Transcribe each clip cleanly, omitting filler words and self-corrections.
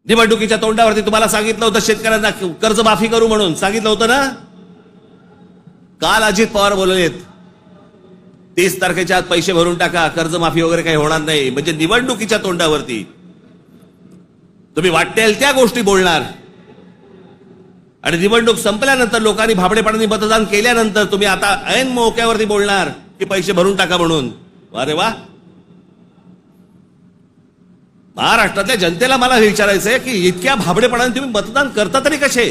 निवडणुकीच्या तोंडावरती तुम्हाला सांगितलं होतं शेतकऱ्यांना कर्जमाफी करू म्हणून सांगितलं होतं ना. काल अजित पवार बोललेत 30 तारखेच्या आत पैसे भरून टाका, कर्जमाफी वगैरे काही होणार नाही. म्हणजे निवडणुकीच्या तोंडावरती तुम्ही वाटेल त्या गोष्टी बोलणार आणि निवडणूक संपल्यानंतर लोकांनी भाबडेपणाने मतदान केल्यानंतर तुम्ही आता ऐन मोक्यावरती बोलणार की पैसे भरून टाका म्हणून. अरे वा. महाराष्ट्रातल्या जनतेला मला विचारायचंय की इतक्या भाबडेपणाने तुम्ही मतदान करता तरी कसे.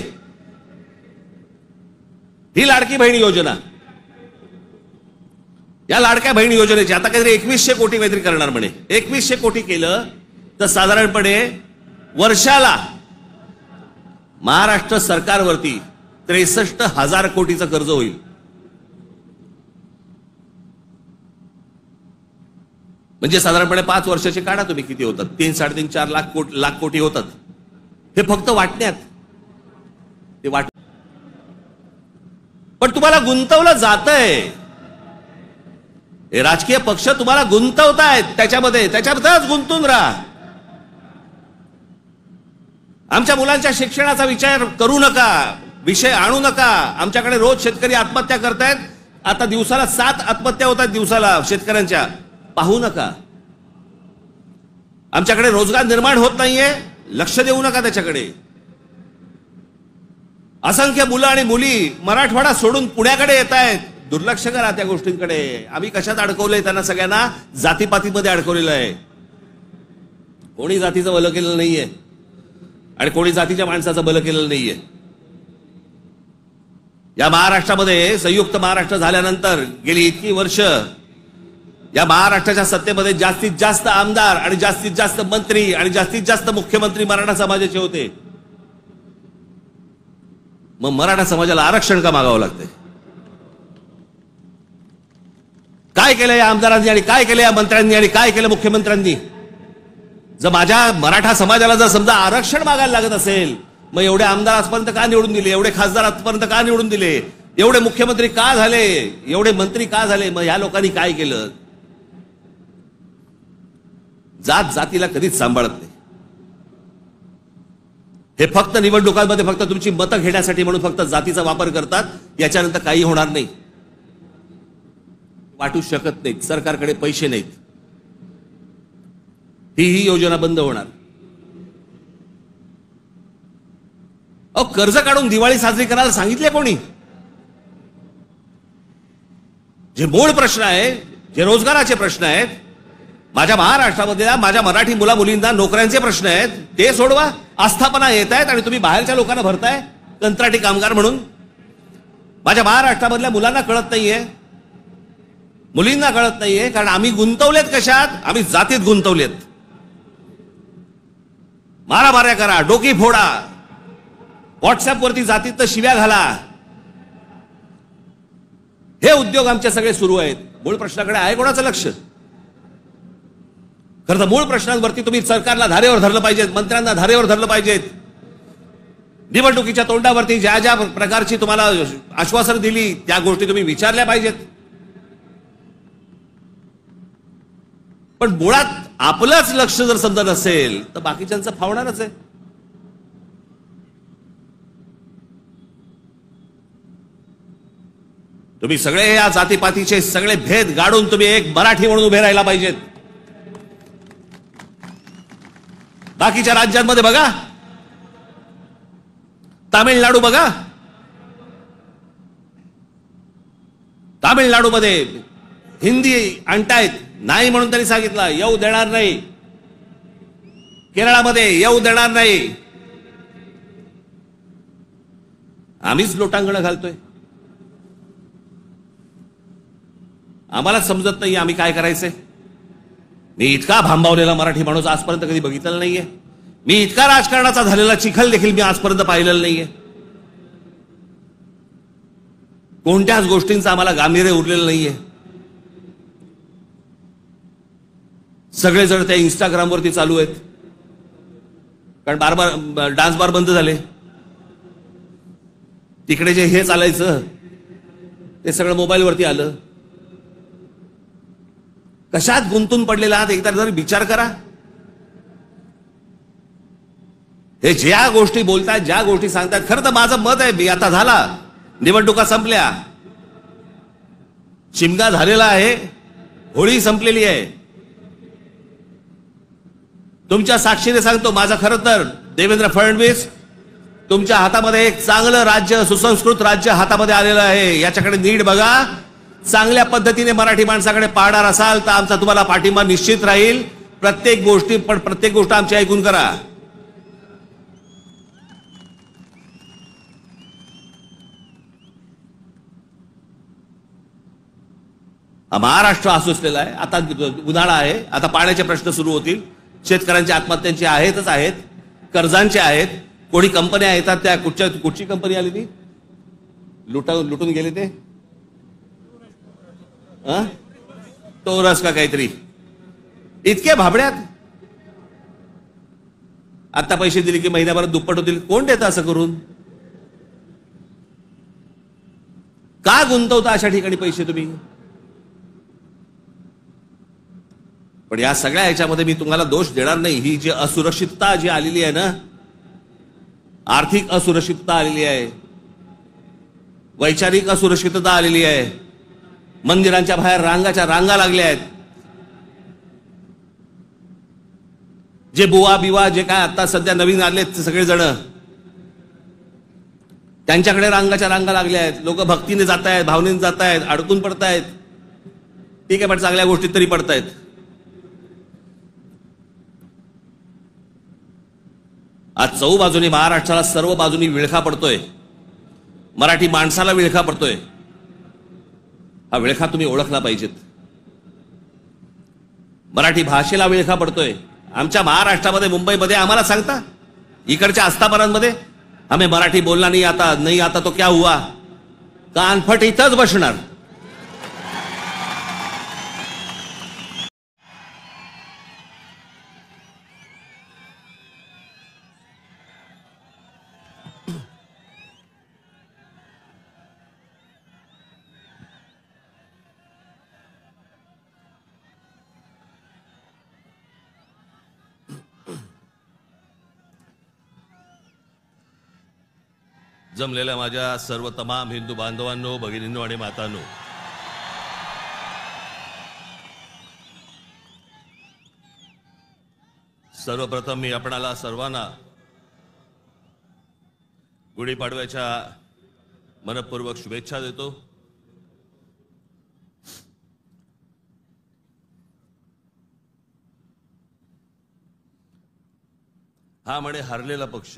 ही लाडकी बहीण योजना, या लाडक्या बहीण योजनेची आता काहीतरी 2100 कोटी काहीतरी करणार म्हणे. 2100 कोटी केलं तर साधारणपणे वर्षाला महाराष्ट्र सरकारवरती 63,000 कोटीचं कर्ज होईल. म्हणजे साधारणपणे 5 वर्षाचे काढा तुम्ही किती होतात. 3-4.5 लाख कोटी होतात. हे फक्त वाटण्यात ते वाट. पण तुम्हाला गुंतवलं जातंय. हे राजकीय पक्ष तुम्हाला गुंतवतायत त्याच्याबद्दलच गुंतून राहा. आमच्या मुलांच्या शिक्षणाचा विचार करू नका, विषय आणू नका. आमच्याकडे रोज शेतकरी आत्महत्या करतायत. आता दिवसाला 7 आत्महत्या होतात दिवसाला शेतकऱ्यांच्या. पाहू नका. आमच्याकडे रोजगार निर्माण होत नाहीये, लक्ष देऊ नका त्याच्याकडे. असंख्य मुलं आणि मुली मराठवाडा सोडून पुण्याकडे येत आहेत. दुर्लक्ष करा त्या गोष्टींकडे. आम्ही कशात अडकवलंय त्यांना सगळ्यांना? जातीपातीमध्ये अडकवलेलं आहे. कोणी जातीचं भलं केलेलं नाहीये आणि कोणी जातीच्या माणसाचं भलं केलेलं नाहीये. या महाराष्ट्रामध्ये संयुक्त महाराष्ट्र झाल्यानंतर गेली इतकी वर्ष या महाराष्ट्राच्या सत्तेमध्ये जास्तीत जास्त आमदार आणि जास्तीत जास्त मंत्री आणि जास्तीत जास्त मुख्यमंत्री मराठा समाजाचे होते. मग मराठा समाजाला आरक्षण का मागावं लागतंय? काय केलं या आमदारांनी आणि काय केलं या मंत्र्यांनी आणि काय केलं मुख्यमंत्र्यांनी? जर माझ्या मराठा समाजाला जर समजा आरक्षण मागायला लागत असेल, मग एवढे आमदार आजपर्यंत का निवडून दिले? एवढे खासदार आजपर्यंत का निवडून दिले? एवढे मुख्यमंत्री का झाले? एवढे मंत्री का झाले? मग या लोकांनी काय केलं? जात जातीला कधीच सांभाळत नाही. हे फक्त निवडणुकांमध्ये फक्त तुमची मतं घेण्यासाठी म्हणून फक्त जातीचा वापर करतात. याच्यानंतर काही होणार नाही. वाटू शकत नाहीत. सरकारकडे पैसे नाहीत. ही योजना बंद होणार. कर्ज काढून दिवाळी साजरी करायला सांगितले कोणी? जे मूळ प्रश्न आहे, जे रोजगाराचे प्रश्न आहेत, माझ्या महाराष्ट्रामध्ये माझ्या मराठी मुला मुलींना नोकऱ्यांचे प्रश्न आहेत, ते सोडवा. आस्थापना येत आहेत आणि तुम्ही बाहेरच्या लोकांना भरताय कंत्राटी कामगार म्हणून. माझ्या महाराष्ट्रामधल्या मुलांना कळत नाहीये, मुलींना कळत नाहीये. कारण आम्ही गुंतवलेत कशात? आम्ही जातीत गुंतवलेत. मारामाऱ्या करा, डोकी फोडा, व्हॉट्सअपवरती जातीत शिव्या घाला, हे उद्योग आमचे सगळे सुरू आहेत. मूळ प्रश्नाकडे आहे कोणाचं लक्ष? खरं तर मूळ प्रश्नांवरती तुम्ही सरकारला धारेवर धरलं पाहिजे, मंत्र्यांना धारेवर धरलं पाहिजेत. निवडणुकीच्या तोंडावरती ज्या ज्या प्रकारची तुम्हाला आश्वासन दिली त्या गोष्टी तुम्ही विचारल्या पाहिजेत. पण मुळात आपलंच लक्ष जर समजा नसेल तर बाकीच्यांचं फावणारच आहे. तुम्ही सगळे या जातीपातीचे सगळे भेद गाडून तुम्ही एक मराठी म्हणून उभे राहायला पाहिजेत. बाकीच्या राज्यांमध्ये बघा, तामिळनाडू बघा, तामिळनाडूमध्ये हिंदी आणतायत, नाही म्हणून त्यांनी सांगितलं येऊ देणार नाही. केरळामध्ये येऊ देणार नाही. आम्हीच लोटांगण घालतोय. आम्हाला समजत नाही आम्ही काय करायचंय. मी इतका भांबावलेला मराठी माणूस आजपर्यंत कधी बघितलेला नाहीये. मी इतका राजकारणाचा झालेला चिखल देखील मी आजपर्यंत पाहिलेला नाहीये. कोणत्याच गोष्टींचं आम्हाला गांभीर्य उरलेलं नाहीये. सगळेजण त्या इंस्टाग्रामवरती चालू आहेत. कारण बार डान्स बार बंद झाले. तिकडे जे हे चालायचं ते सगळं मोबाईलवरती आलं. कशात गुंतून पडलेला आहात एकदा जर विचार करा. हे ज्या गोष्टी बोलतात, ज्या गोष्टी सांगतात, खरं तर माझं मत आहे, आता झाला, निवडणुका संपल्या, शिमगा झालेला आहे, होळी संपलेली आहे. तुमच्या साक्षीने सांगतो, माझं खरं तर देवेंद्र फडणवीस तुमच्या हातामध्ये एक चांगलं राज्य, सुसंस्कृत राज्य हातामध्ये आलेलं आहे. याच्याकडे नीट बघा. चांगल्या पद्धतीने मराठी माणसाकडे पाहणार असाल तर आमचा तुम्हाला पाठिंबा निश्चित राहील. प्रत्येक गोष्ट आमची ऐकून करा. महाराष्ट्र आसुसलेला आहे. आता उन्हाळा आहे, आता पाण्याचे प्रश्न सुरू होतील. शेतकऱ्यांच्या आत्महत्यांचे आहेत, कर्जांचे आहेत. कोणी कंपन्या येतात, त्या कुठची कंपनी आली ती लुटून गेले ते टोरस का काहीतरी, इतके भाबड्यात. आता पैसे दिले की महिन्याभरात दुप्पट होतील. कोण देतं असं करून? का गुंतवता अशा ठिकाणी पैसे तुम्ही? पण या सगळ्या ह्याच्यामध्ये मी तुम्हाला दोष देणार नाही. ही जी असुरक्षितता जी आलेली आहे ना, आर्थिक असुरक्षितता आलेली आहे, वैचारिक असुरक्षितता आलेली आहे, मंदिरांच्या बाहेर रांगा लागल्या आहेत. जे बुवा बिवा जे काय आता सध्या नवीन आलेत सगळेजण, त्यांच्याकडे रांगा लागल्या आहेत. लोक भक्तीने जात आहेत, भावनेने जात आहेत, अडकून पडतायत. ठीक आहे, पण चांगल्या गोष्टीत तरी पडतायत. आज चहूबाजूनी महाराष्ट्राला सर्व बाजूनी विळखा पडतोय. मराठी माणसाला विळखा पडतोय. हा विळखा तुम्ही ओळखला पाहिजेत. मराठी भाषेला विळखा पडतोय. आमच्या महाराष्ट्रामध्ये, मुंबईमध्ये आम्हाला सांगता, इकडच्या आस्थापनांमध्ये हमें मराठी बोलना नहीं आता तो क्या हुआ, कानफट इथंच बसणार. जमलेल्या माझ्या सर्व तमाम हिंदू बांधवांनो, भगिनींनो आणि मातांनो, सर्वप्रथम मी आपणाला सर्वांना गुढीपाडव्याच्या मनपूर्वक शुभेच्छा देतो. हा म्हणे हरलेला पक्ष.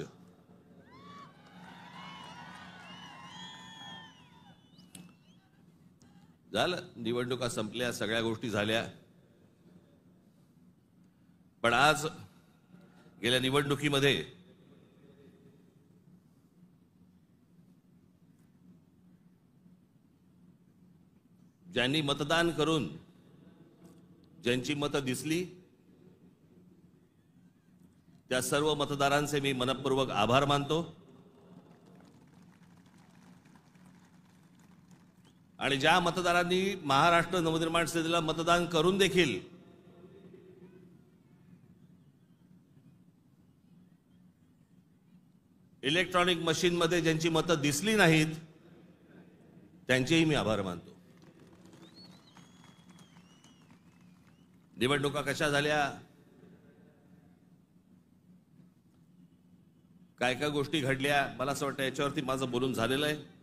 झालं, निवडणुका संपल्या, सगळ्या गोष्टी झाल्या. पण आज गेल्या निवडणुकीमध्ये ज्यांनी मतदान करून ज्यांची मतं दिसली, त्या सर्व मतदारांचे मी मनपूर्वक आभार मानतो. आणि ज्या मतदारांनी महाराष्ट्र नवनिर्माण सेनेला मतदान करून देखील इलेक्ट्रॉनिक मशीनमध्ये ज्यांची मतं दिसली नाहीत, त्यांचेही मी आभार मानतो. निवडणुका कशा झाल्या, काय काय गोष्टी घडल्या, मला असं वाटतं याच्यावरती माझं बोलून झालेलं आहे.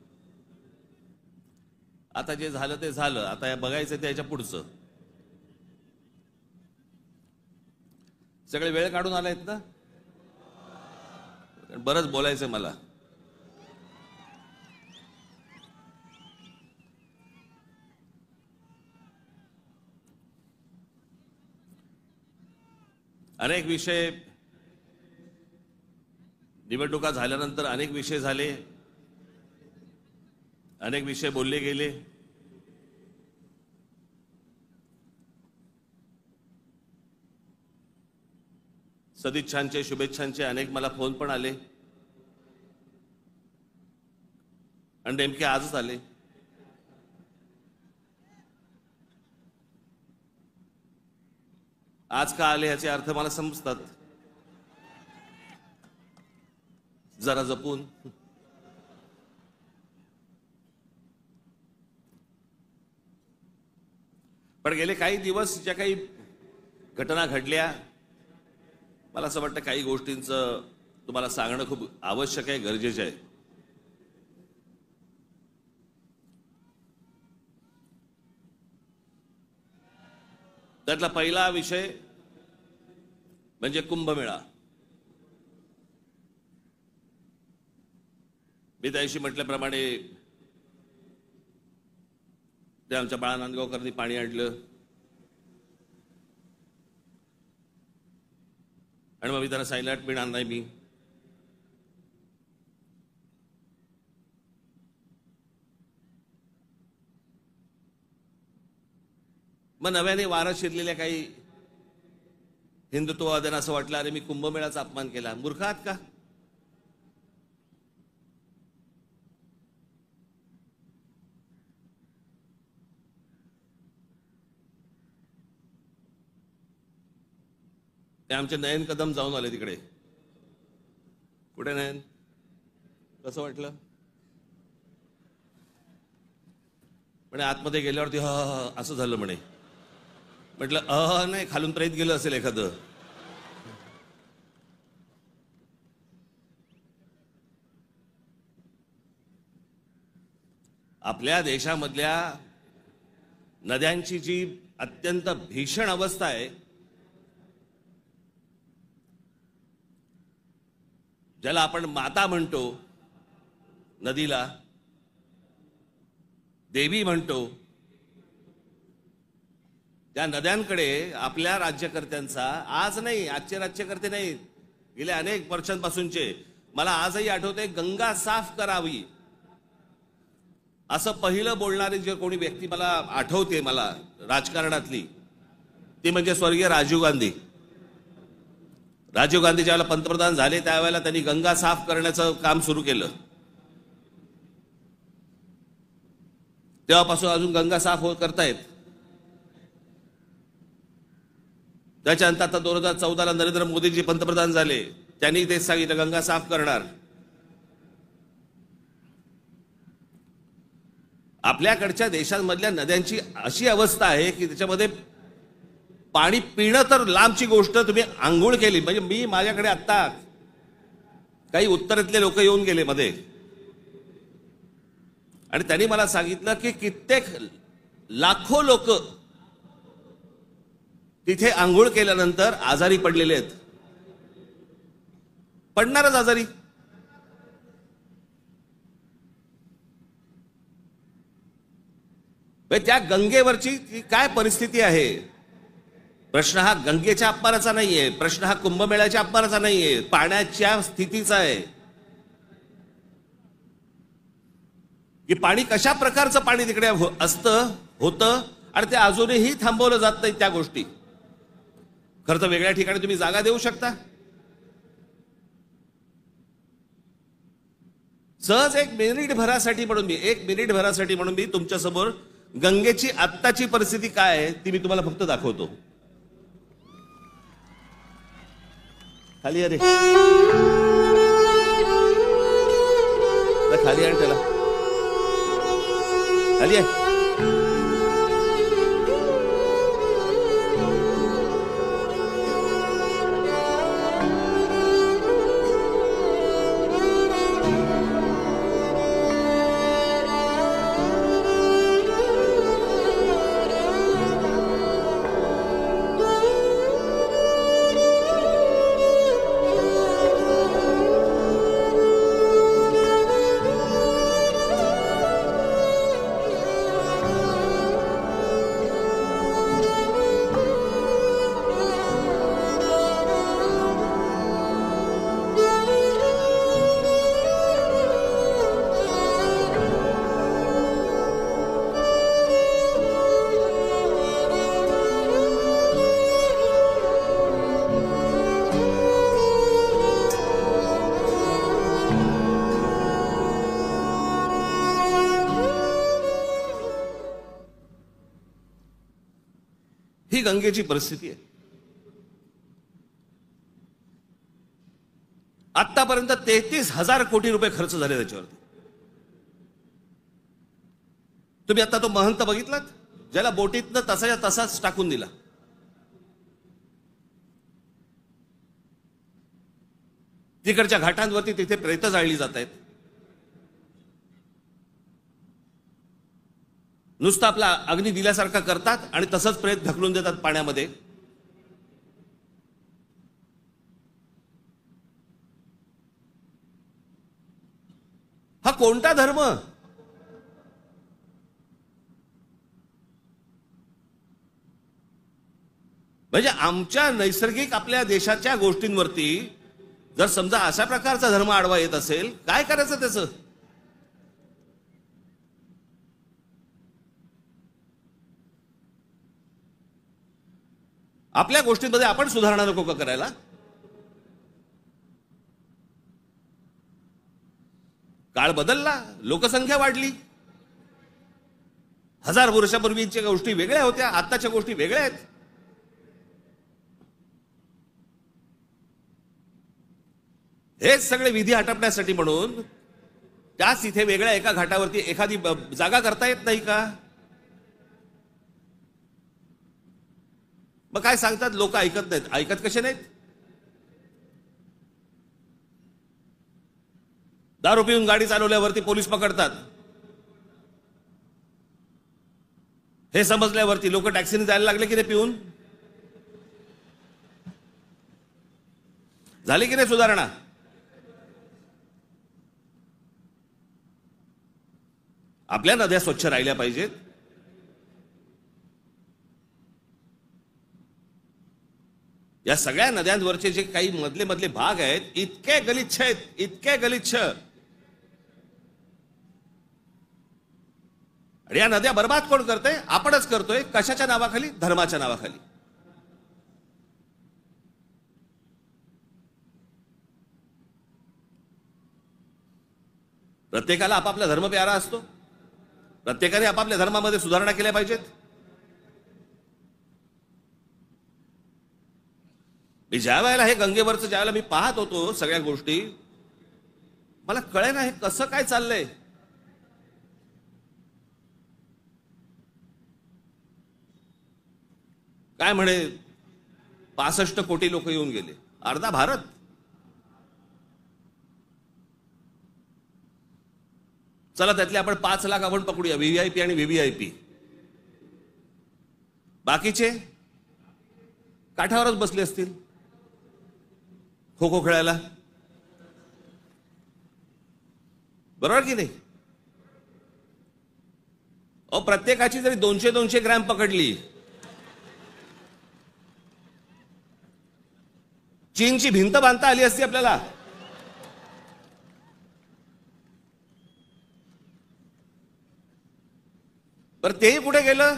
आता जे झालं ते झालं. आता बघायचं ते याच्या पुढचं. सगळे वेळ काढून आलायत ना, बरंच बोलायचंय मला. अनेक विषय, निवडणुका झाल्यानंतर अनेक विषय झाले, अनेक विषय बोलले गेले. सदिच्छांचे, शुभेच्छांचे अनेक मला फोन पण आले आणि नेमके आजच आले. आज का आले ह्याचे अर्थ मला समजतात. जरा जपून. पण गेले काही दिवस ज्या काही घटना घडल्या, मला असं वाटतं काही गोष्टींचं तुम्हाला सांगणं खूप आवश्यक आहे, गरजेचं आहे. त्यातला पहिला विषय म्हणजे कुंभमेळा. मी त्याशी म्हटल्याप्रमाणे ते आमच्या बाळा नांदगावकरांनी पाणी आणलं आणि मग मी त्यांना सांगितलं पिणार नाही मी. मग नव्याने वारं शिरलेल्या काही हिंदुत्ववाद्यांना असं वाटलं, अरे मी कुंभमेळाचा अपमान केला. मूर्ख आहात का? ते आमचे नयन कदम जाऊन आले तिकडे. कुठे नयन? कसं वाटलं? म्हणे आतमध्ये गेल्यावरती असं झालं म्हणे. म्हटलं नाही, खालून प्रेत गेलं असेल एखादं. आपल्या देशामधल्या नद्यांची जी अत्यंत भीषण अवस्था आहे, ज्याला आपण माता म्हणतो, नदीला देवी म्हणतो, त्या नद्यांकडे आपल्या राज्यकर्त्यांचा, आज नाही, आजचे राज्यकर्ते नाही, गेल्या अनेक वर्षांपासूनचे, मला आजही आठवते, गंगा साफ करावी असं पहिलं बोलणारी जे कोणी व्यक्ती मला आठवते, मला राजकारणातली, ती म्हणजे स्वर्गीय राजीव गांधी. राजीव गांधी ज्यावेळेला पंतप्रधान झाले त्यावेळेला त्यांनी गंगा साफ करण्याचं काम सुरू केलं. तेव्हापासून अजून गंगा साफ करतायत. त्याच्यानंतर आता 2014ला नरेंद्र मोदीजी पंतप्रधान झाले, त्यांनी तेच सांगितलं गंगा साफ करणार. आपल्याकडच्या देशांमधल्या नद्यांची अशी अवस्था आहे की त्याच्यामध्ये पाणी पिणं तर लांबची गोष्ट, तुम्ही आंघोळ केली म्हणजे, मी माझ्याकडे आत्ता काही उत्तरेतले लोक येऊन गेले मध्ये आणि त्यांनी मला सांगितलं की कित्येक लाखो लोक तिथे आंघोळ केल्यानंतर आजारी पडलेले आहेत. पडणारच आजारी. त्या गंगेवरची काय परिस्थिती आहे? प्रश्न हा गंगेच्या अपमानाचा नाहीये, प्रश्न हा कुंभमेळ्याच्या अपमानाचा नाहीये, पाण्याच्या स्थितीचा आहे की पाणी कशा प्रकारचं पाणी तिकडे असतं, होतं आणि ते अजूनही थांबवलं जात नाही. त्या गोष्टी खरं तर वेगळ्या ठिकाणी तुम्ही जागा देऊ शकता. सहज एक मिनिट भरासाठी म्हणून मी तुमच्या समोर गंगेची आत्ताची परिस्थिती काय आहे ती मी तुम्हाला फक्त दाखवतो. खाली अरे खाली आण त्याला, खाली आहे. ही गंगेची परिस्थिती आहे. आतापर्यंत 33,000 कोटी रुपये खर्च झाले त्याच्यावरती. तुम्ही आता तो महंत बघितलात, ज्याला बोटीतनं तसाच्या तसाच टाकून दिला. तिकडच्या घाटांवरती तिथे प्रेतं जाळली जात आहेत. नुसतं आपला अग्नी दिल्यासारखा करतात आणि तसंच प्रेत ढकलून देतात पाण्यामध्ये. हा कोणता धर्म? म्हणजे आमच्या नैसर्गिक आपल्या देशाच्या गोष्टींवरती जर समजा अशा प्रकारचा धर्म आडवा येत असेल, काय करायचं त्याचं? आपल्या गोष्टींमध्ये आपण सुधारणा नको का करायला? काळ बदलला, लोकसंख्या वाढली. 1000 वर्षापूर्वीच्या गोष्टी वेगळ्या होत्या, आताच्या गोष्टी वेगळ्या आहेत. हेच सगळे विधी हटपण्यासाठी म्हणून त्याच इथे वेगळ्या एका घाटावरती एखादी जागा करता येत नाही का? मग काय सांगतात लोक? ऐकत नाहीत. ऐकत कसे नाहीत? दारू पिऊन गाडी चालवल्यावरती पोलीस पकडतात. हे समजल्यावरती लोक टॅक्सीने जायला लागले की नाही पिऊन? झाली की नाही सुधारणा? आपल्या नद्या स्वच्छ राहिल्या पाहिजेत. या सगळ्या नद्यांवरचे जे काही मधले मधले भाग आहेत, इतके गलिच्छ आहेत, इतके गलिच्छ. आणि या नद्या बर्बाद कोण करतोय? आपणच करतोय. कशाच्या नावाखाली? धर्माच्या नावाखाली. प्रत्येकाला आपापला धर्म प्यारा असतो. प्रत्येकाने आपापल्या धर्मामध्ये सुधारणा केल्या पाहिजेत. मी ज्या वेळेला हे गंगेवरचं ज्यावेळेला मी पाहत होतो सगळ्या गोष्टी, मला कळेना हे कसं काय चाललंय. काय म्हणे 65 कोटी लोक येऊन गेले, अर्धा भारत. चला त्यातले आपण 5 लाख आपण पकडूया, व्हीव्हीआयपी आणि व्हीव्हीआयपी. बाकीचे काठावरच बसले असतील खो खो खेळायला. बरोबर की नाही? प्रत्येकाची जरी 200-200 ग्रॅम पकडली, चीनची भिंत बांधता आली असती आपल्याला. बरं तेही कुठे गेलं?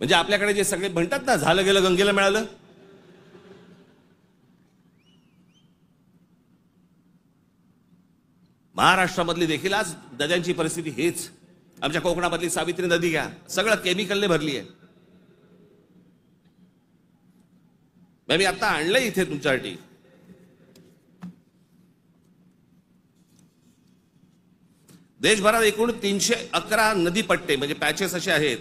म्हणजे आपल्याकडे जे सगळे म्हणतात ना, झालं गेलं गंगेला मिळालं. महाराष्ट्रामधली देखील आज नद्यांची परिस्थिती हेच. आमच्या कोकणामधली सावित्री नदी घ्या, सगळं केमिकलने भरली आहे. मी आता आणलंय इथे तुमच्यासाठी. देशभरात एकूण 311 नदीपट्टे म्हणजे पॅचेस असे आहेत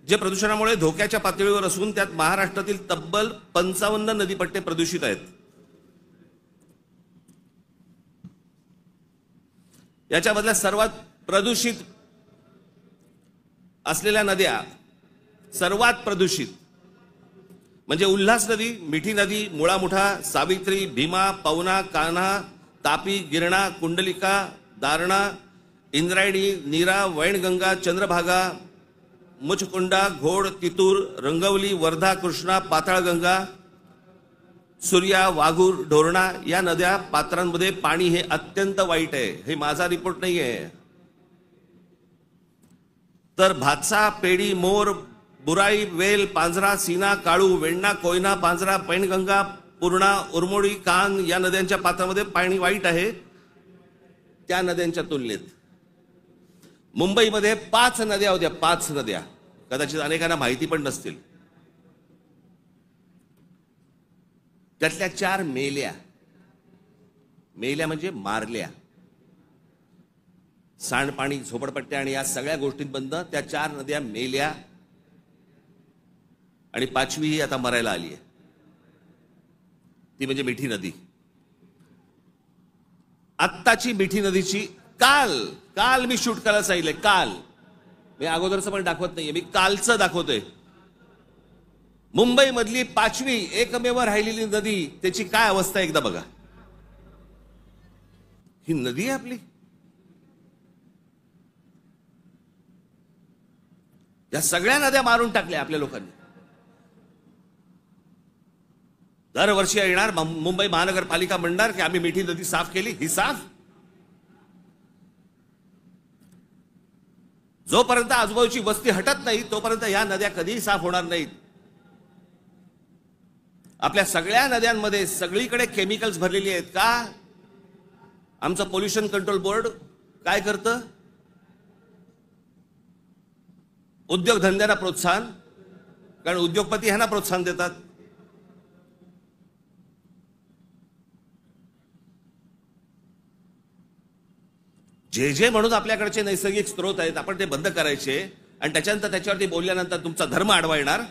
जे प्रदूषणामुळे धोक्याच्या पातळीवर असून त्यात महाराष्ट्रातील तब्बल 55 नदीपट्टे प्रदूषित आहेत. याच्यामधल्या सर्वात प्रदूषित असलेल्या नद्या, सर्वात प्रदूषित म्हणजे उल्हास नदी, मिठी नदी, मुळामुठा, सावित्री, भीमा, पवना, कान्हा, तापी, गिरणा, कुंडलिका, दारणा, इंद्रायणी, नीरा, वैनगंगा, चंद्रभागा, मुचकुंडा, घोड, तितूर, रंगवली, वर्धा, कृष्णा, पाताळगंगा, सूर्या, वाघूर, ढोरणा या नद्या पात्रांमध्ये पाणी हे अत्यंत वाईट आहे. हे माझा रिपोर्ट नाही आहे. तर भातसा, पेडी, मोर, बुराई, वेल, पांझरा, सीना, काळू, वेण्णा, कोयना, पांझरा, पैनगंगा, पूर्णा, उरमोडी, कान या नद्यांच्या पात्रामध्ये पाणी वाईट आहे. त्या नद्यांच्या तुलनेत मुंबईमध्ये 5 नद्या होत्या, 5 नद्या. कदाचित अनेकांना माहिती पण नसतील. त्यातल्या 4 मेल्या. मेल्या म्हणजे मारल्या. सांडपाणी, झोपडपट्ट्या आणि या सगळ्या गोष्टींमधनं त्या 4 नद्या मेल्या आणि 5वी ही आता मरायला आली आहे. ती म्हणजे मिठी नदी. आत्ताची मिठी नदीची काल मी शूट करायला सांगितलंय. काल मी अगोदरचं पण दाखवत नाहीये, मी कालचं दाखवतोय. मुंबई मधली 5वी एकमेव राहिलेली नदी, त्याची काय अवस्था एकदा बघा. ही नदी आहे आपली. या सगळ्या नद्या मारून टाकल्या आपल्या लोकांनी. दरवर्षी येणार मुंबई महानगरपालिका म्हणणार की आम्ही मिठी नदी साफ केली. ही साफ? जोपर्यंत आजूबाजूची वस्ती हटत नाही तोपर्यंत या नद्या कधीही साफ होणार नाहीत. आपल्या सगळ्या नद्यांमध्ये सगळीकडे केमिकल्स भरलेली आहेत. का? आमचं पोल्युशन कंट्रोल बोर्ड काय करतं? उद्योगधंद्यांना प्रोत्साहन, कारण उद्योगपती ह्यांना प्रोत्साहन देतात. जे म्हणून आपल्याकडचे नैसर्गिक स्रोत आहेत आपण ते बंद करायचे आणि त्याच्यानंतर त्याच्यावरती बोलल्यानंतर तुमचा धर्म आडवा येणार.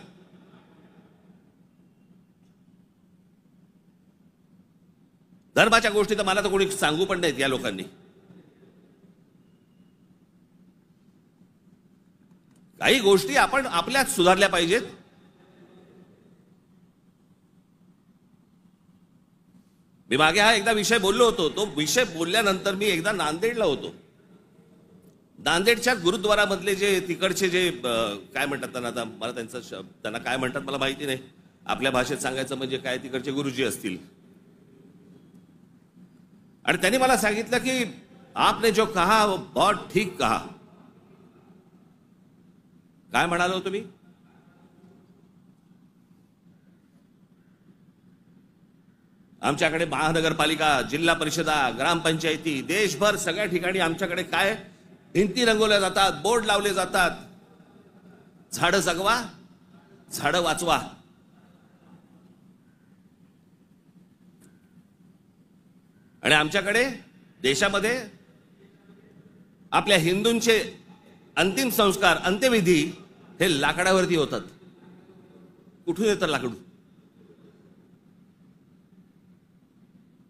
धर्माच्या गोष्टी तर मला तर कोणी सांगू पण नाहीत या लोकांनी. काही गोष्टी आपण आपल्यात सुधारल्या पाहिजेत. मी मागे हा एकदा विषय बोललो होतो. तो विषय बोलल्यानंतर मी एकदा नांदेडला होतो. नांदेडच्या गुरुद्वारामधले जे तिकडचे जे काय म्हणतात त्यांना, आता मला त्यांना काय म्हणतात मला माहिती नाही. आपल्या भाषेत सांगायचं म्हणजे काय, तिकडचे गुरुजी असतील. आणि त्यांनी मला सांगितलं की आपने जो कहा वो बहुत ठीक कहा. काय म्हणालो तुम्ही? आमच्याकडे महानगरपालिका, जिल्हा परिषदा, ग्रामपंचायती, देशभर सगळ्या ठिकाणी आमच्याकडे काय भिंती रंगवल्या जातात, बोर्ड लावले जातात. झाडं जगवा, झाडं वाचवा. आणि आमच्याकडे देशामध्ये आपल्या हिंदूंचे अंतिम संस्कार, अंत्यविधी हे लाकडावरती होतात. कुठून येतं लाकूड?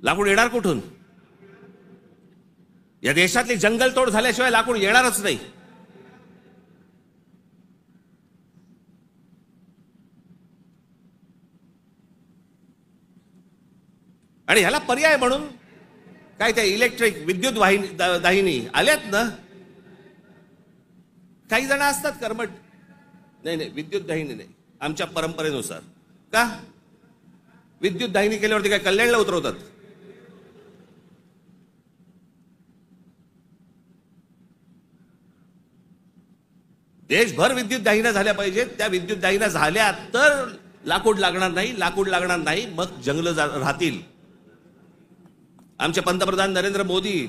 लाकूड येणार कुठून? या देशातली जंगलतोड झाल्याशिवाय लाकूड येणारच नाही. आणि ह्याला पर्याय म्हणून काय त्या इलेक्ट्रिक विद्युत दाहिनी आल्यात ना. काही जण असतात कर्मठ, नाही विद्युत दाहिनी नाही, आमच्या परंपरेनुसार. का? विद्युत दाहिनी केल्यावरती काय कल्याणला उतरवतात? देशभर विद्युत दाहिन्या झाल्या पाहिजेत. त्या विद्युत दाहिन्या झाल्या तर लाकूड लागणार नाही. लाकूड लागणार नाही मग जंगल राहतील. आमचे पंतप्रधान नरेंद्र मोदी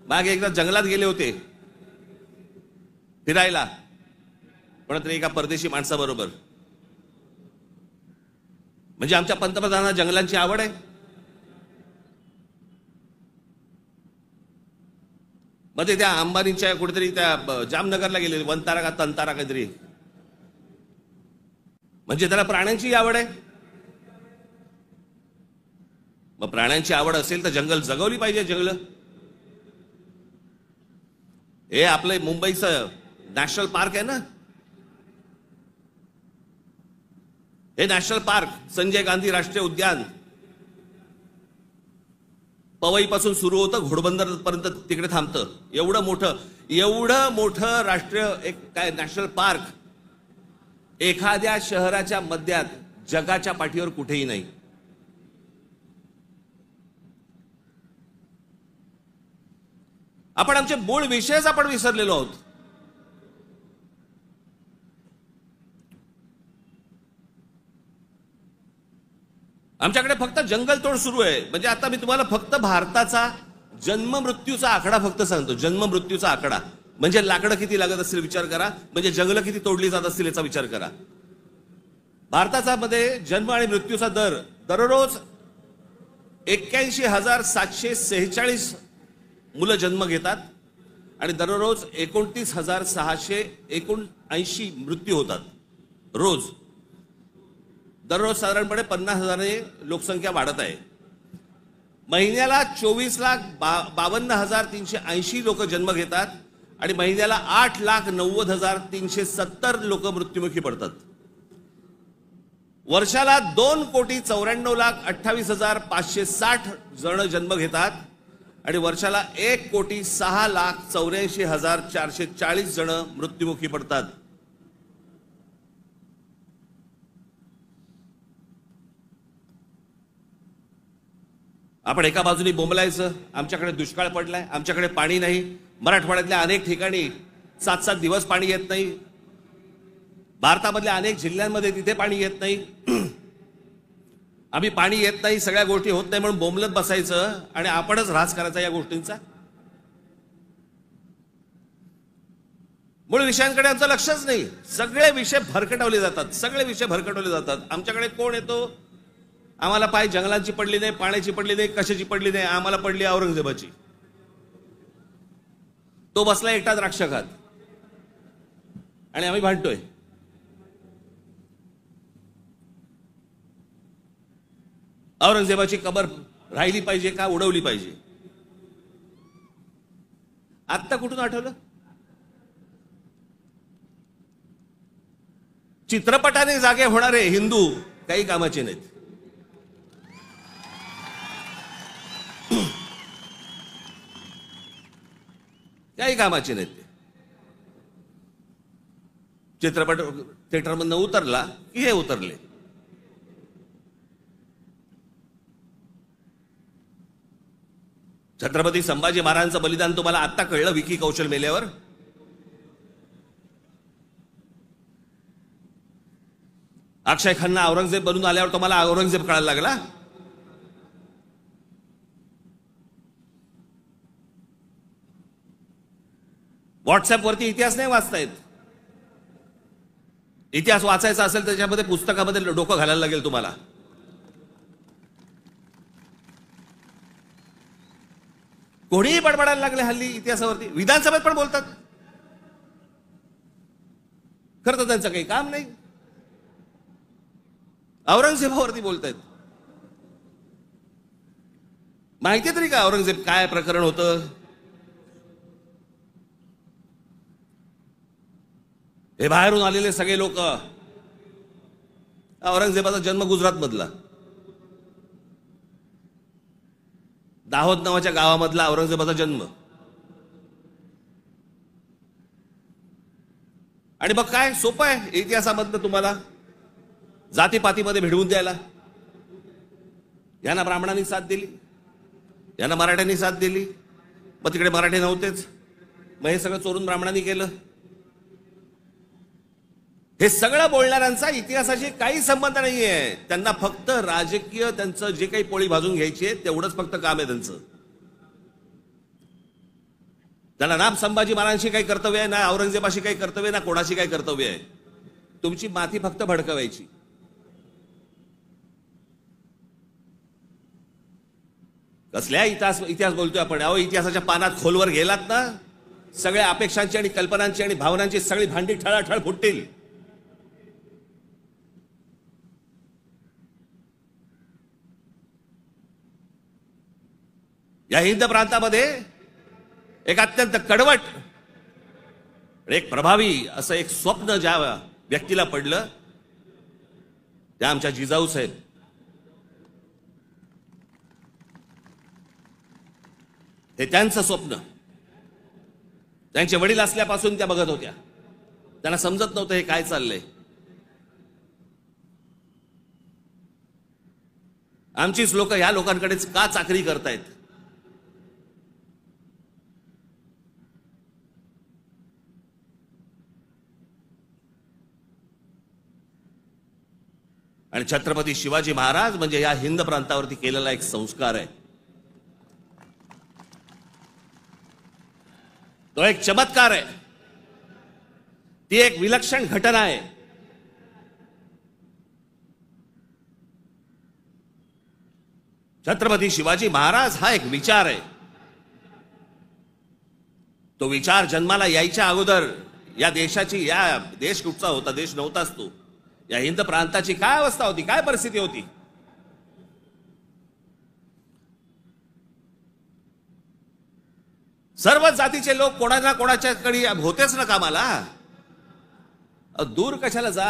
मागे एकदा जंगलात गेले होते फिरायला, पण एका परदेशी माणसाबरोबर. म्हणजे आमच्या पंतप्रधानांना जंगलांची आवड आहे. मग ते त्या अंबानीच्या कुठेतरी त्या जामनगरला गेले, वनतारा का तंतारा काहीतरी. म्हणजे त्याला प्राण्यांची आवड आहे. मग प्राण्यांची आवड असेल तर जंगल जगवली पाहिजे. जंगल हे आपलं मुंबईचं नॅशनल पार्क आहे ना, हे नॅशनल पार्क संजय गांधी राष्ट्रीय उद्यान पवईपासून सुरू होतं, घोडबंदर पर्यंत तिकडे थांबतं. एवढं मोठं राष्ट्रीय एक काय नॅशनल पार्क एखाद्या शहराच्या मध्यात जगाच्या पाठीवर कुठेही नाही. आपण आमचे मूळ विषयच आपण विसरलेलो आहोत. आमच्याकडे फक्त जंगलतोड सुरू आहे. म्हणजे आता मी तुम्हाला फक्त भारताचा जन्म मृत्यूचा आकडा फक्त सांगतो. जन्म मृत्यूचा आकडा म्हणजे लाकडं किती लागत असतील विचार करा, म्हणजे जंगलं किती तोडली जात असतील याचा विचार करा. भारताचा मध्ये जन्म आणि मृत्यूचा दर दररोज 81,746 मुलं जन्म घेतात आणि दररोज 29,679 मृत्यू होतात रोज. दररोज साधारणपणे 50,000 लोकसंख्या वाढत आहे. महिन्याला 24,52,380 लोक जन्म घेतात आणि महिन्याला 8,90,370 लोक मृत्युमुखी पडतात. वर्षाला 2,94,28,560 जण जन्म घेतात आणि वर्षाला 1,06,84,440 जण मृत्युमुखी पडतात. आपण एका बाजूने बोंबलायचं, आमच्याकडे दुष्काळ पडलाय, आमच्याकडे पाणी नाही. मराठवाड्यातल्या अनेक ठिकाणी 7-7 दिवस पाणी येत नाही. भारतामधल्या अनेक जिल्ह्यांमध्ये तिथे पाणी येत नाही. आम्ही पाणी येत नाही, सगळ्या गोष्टी होत नाही म्हणून बोंबलत बसायचं आणि आपणच ऱ्हास करायचा या गोष्टींचा. मूळ विषयांकडे आमचं लक्षच नाही. सगळे विषय भरकटवले जातात. आमच्याकडे कोण येतो, आम्हाला पाय जंगलांची पडली नाही, पाण्याची पडली नाही, कशाची पडली नाही, आम्हाला पडली औरंगजेबाची. तो बसला एकटा द्राक्ष खात आणि आम्ही भांडतोय. औरंगजेबाची कबर राहिली पाहिजे का उडवली पाहिजे? आत्ता कुठून आठवलं? चित्रपटाने जागे होणारे हिंदू काही कामाचे नाहीत. काही कामाचे नाहीत ते. चित्रपट थिएटरमधनं उतरला की हे उतरले. छत्रपती संभाजी महाराजांचं बलिदान तुम्हाला आत्ता कळलं विकी कौशल मेल्यावर? अक्षय खन्ना औरंगजेब बनून आल्यावर तुम्हाला औरंगजेब कळायला लागला? व्हॉट्सअपवरती इतिहास नाही वाचतायत. इतिहास वाचायचा असेल त्याच्यामध्ये पुस्तकामध्ये डोकं घालायला लागेल तुम्हाला. कोणीही बडबडायला लागले हल्ली इतिहासावरती. विधानसभेत पण बोलतात. खरं तर त्यांचं काही काम नाही. औरंगजेबावरती बोलतायत. माहिती तरी का औरंगजेब काय प्रकरण होतं? हे बाहेरून आलेले सगळे लोक. औरंगजेबाचा जन्म गुजरात मधला, दाहोद नावाच्या गावामधला औरंगजेबाचा जन्म. आणि मग काय सोपं आहे इतिहासामधनं तुम्हाला जातीपातीमध्ये भिडवून द्यायला. यांना ब्राह्मणांनी साथ दिली, यांना मराठ्यांनी साथ दिली, मग तिकडे मराठी नव्हतेच, मग हे सगळं चोरून ब्राह्मणांनी केलं. हे सगळं बोलणाऱ्यांचा इतिहासाशी काही संबंध नाहीये. त्यांना फक्त राजकीय त्यांचं जे काही पोळी भाजून घ्यायची आहे तेवढंच फक्त काम आहे त्यांचं. त्यांना ना संभाजी महाराजांशी काही कर्तव्य आहे, ना औरंगजेबाशी काही कर्तव्य, ना कोणाशी काही कर्तव्य आहे. तुमची माथी फक्त भडकवायची. कसल्या इतिहास बोलतोय आपण? अहो, इतिहासाच्या पानात खोलवर गेलात ना, सगळ्या अपेक्षांची आणि कल्पनांची आणि भावनांची सगळी भांडी ठळाठळ फुटतील. या हिंद प्रांतामध्ये एक अत्यंत कडवट, एक प्रभावी असं एक स्वप्न ज्या व्यक्तीला पडलं त्या आमच्या जिजाऊ साहेब. हे त्यांचं स्वप्न. त्यांचे वडील असल्यापासून त्या बघत होत्या. त्यांना समजत नव्हतं हे काय चाललंय. आमचीच लोक ह्या लोकांकडेच का चाकरी करतायत? आणि छत्रपती शिवाजी महाराज म्हणजे या हिंद प्रांतावरती केलेला एक संस्कार आहे. तो एक चमत्कार आहे. ती एक विलक्षण घटना आहे. छत्रपती शिवाजी महाराज हा एक विचार आहे. तो विचार जन्माला यायच्या अगोदर या देशाची, या देश कुठचा होता, देश नव्हताच तो, या हिंद प्रांताची काय अवस्था होती, काय परिस्थिती होती. सर्व जातीचे लोक कोणाला कोणाच्याकडे होतेच ना कामाला. दूर कशाला जा.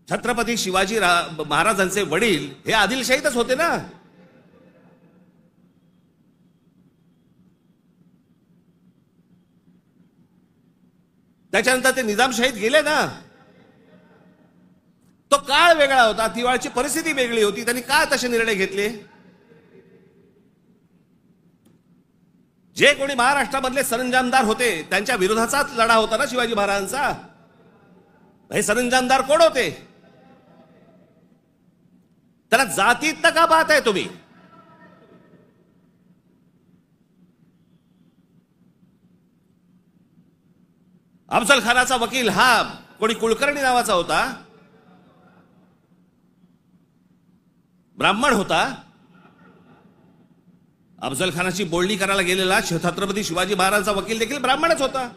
छत्रपती शिवाजी महाराजांचे वडील हे आदिलशाहीतच होते ना. त्याच्यानंतर ते निजामशाहीत गेले ना. तो काळ वेगळा होता, ती वेळची परिस्थिती वेगळी होती. त्यांनी काय तसे निर्णय घेतले. जे कोणी महाराष्ट्रामधले सरंजामदार होते त्यांच्या विरोधाचाच लढा होता ना शिवाजी महाराजांचा. हे सरंजामदार कोण होते. त्याला जातीत का पाहताय तुम्ही. अफजल खानाचा वकील हा कोणी कुलकर्णी नावाचा होता, ब्राह्मण होता. अफजल खानाची बोलणी करायला गेलेला छत्रपती शिवाजी महाराजांचा वकील देखील ब्राह्मणच होता.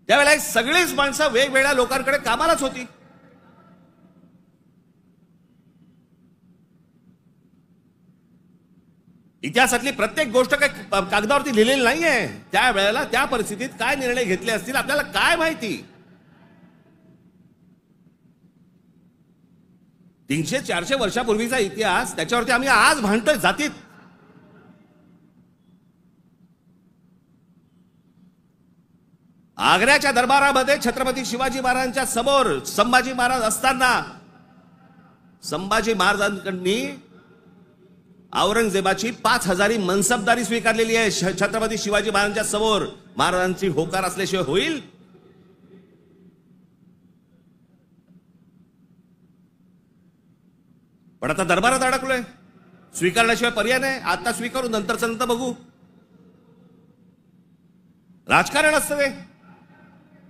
त्यावेळेला सगळीच माणसं वेगवेगळ्या लोकांकडे कामालाच होती. इतिहासातली प्रत्येक गोष्ट काही कागदावरती लिहिलेली नाहीये. त्यावेळेला त्या परिस्थितीत काय निर्णय घेतले असतील आपल्याला काय माहिती. 300-400 वर्षापूर्वीचा इतिहास, त्याच्यावरती आम्ही आज भांडतोय जातीत. आग्र्याच्या दरबारामध्ये छत्रपती शिवाजी महाराजांच्या समोर संभाजी महाराज असताना संभाजी महाराजांकडनी औरंगजेबाची 5000 मनसबदारी स्वीकारलेली आहे. छत्रपती शिवाजी महाराजांच्या समोर महाराजांची होकार असल्याशिवाय होईल. पण आता दरबारात अडकलोय, स्वीकारल्याशिवाय पर्याय नाही. आता स्वीकारू, नंतरचं नंतर बघू. राजकारण असतं ते.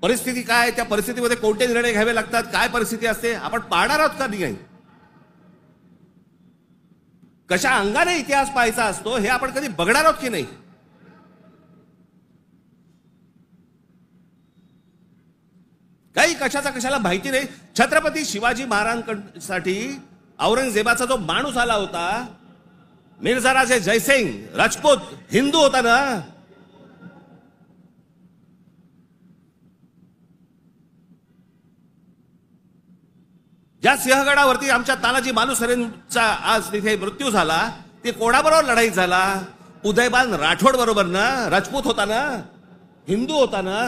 परिस्थिती काय, त्या परिस्थितीमध्ये कोणते निर्णय घ्यावे लागतात, काय परिस्थिती असते आपण पाहणार आहोत का नाही. कशा अंगाने इतिहास पाहायचा असतो हे आपण कधी बघणार आहोत की नाही. काही कशाचा कशाला माहिती नाही. छत्रपती शिवाजी महाराजांसाठी औरंगजेबाचा जो माणूस आला होता, मिर्झा राजे जयसिंग राजपूत, हिंदू होता ना. ज्या सिंहगडावरती आमच्या तानाजी मालुसरेंचा आज तिथे मृत्यू झाला, ते कोणाबरोबर लढाई झाला. उदयबान राठोड बरोबर ना. राजपूत होता ना, हिंदू होता ना.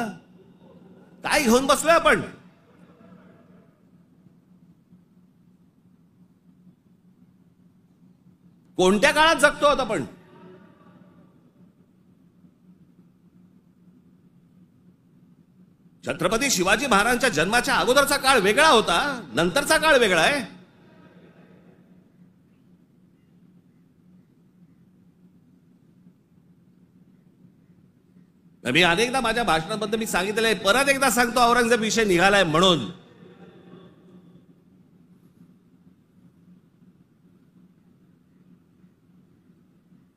काय घेऊन बसलोय आपण. कोणत्या काळात जगतो आहोत आपण. छत्रपती शिवाजी महाराजांच्या जन्माच्या अगोदरचा काळ वेगळा होता, नंतरचा काळ वेगळा आहे. मी अनेकदा माझ्या भाषणांमध्ये मी सांगितलंय, परत एकदा सांगतो, औरंगजेब विषय निघालाय म्हणून.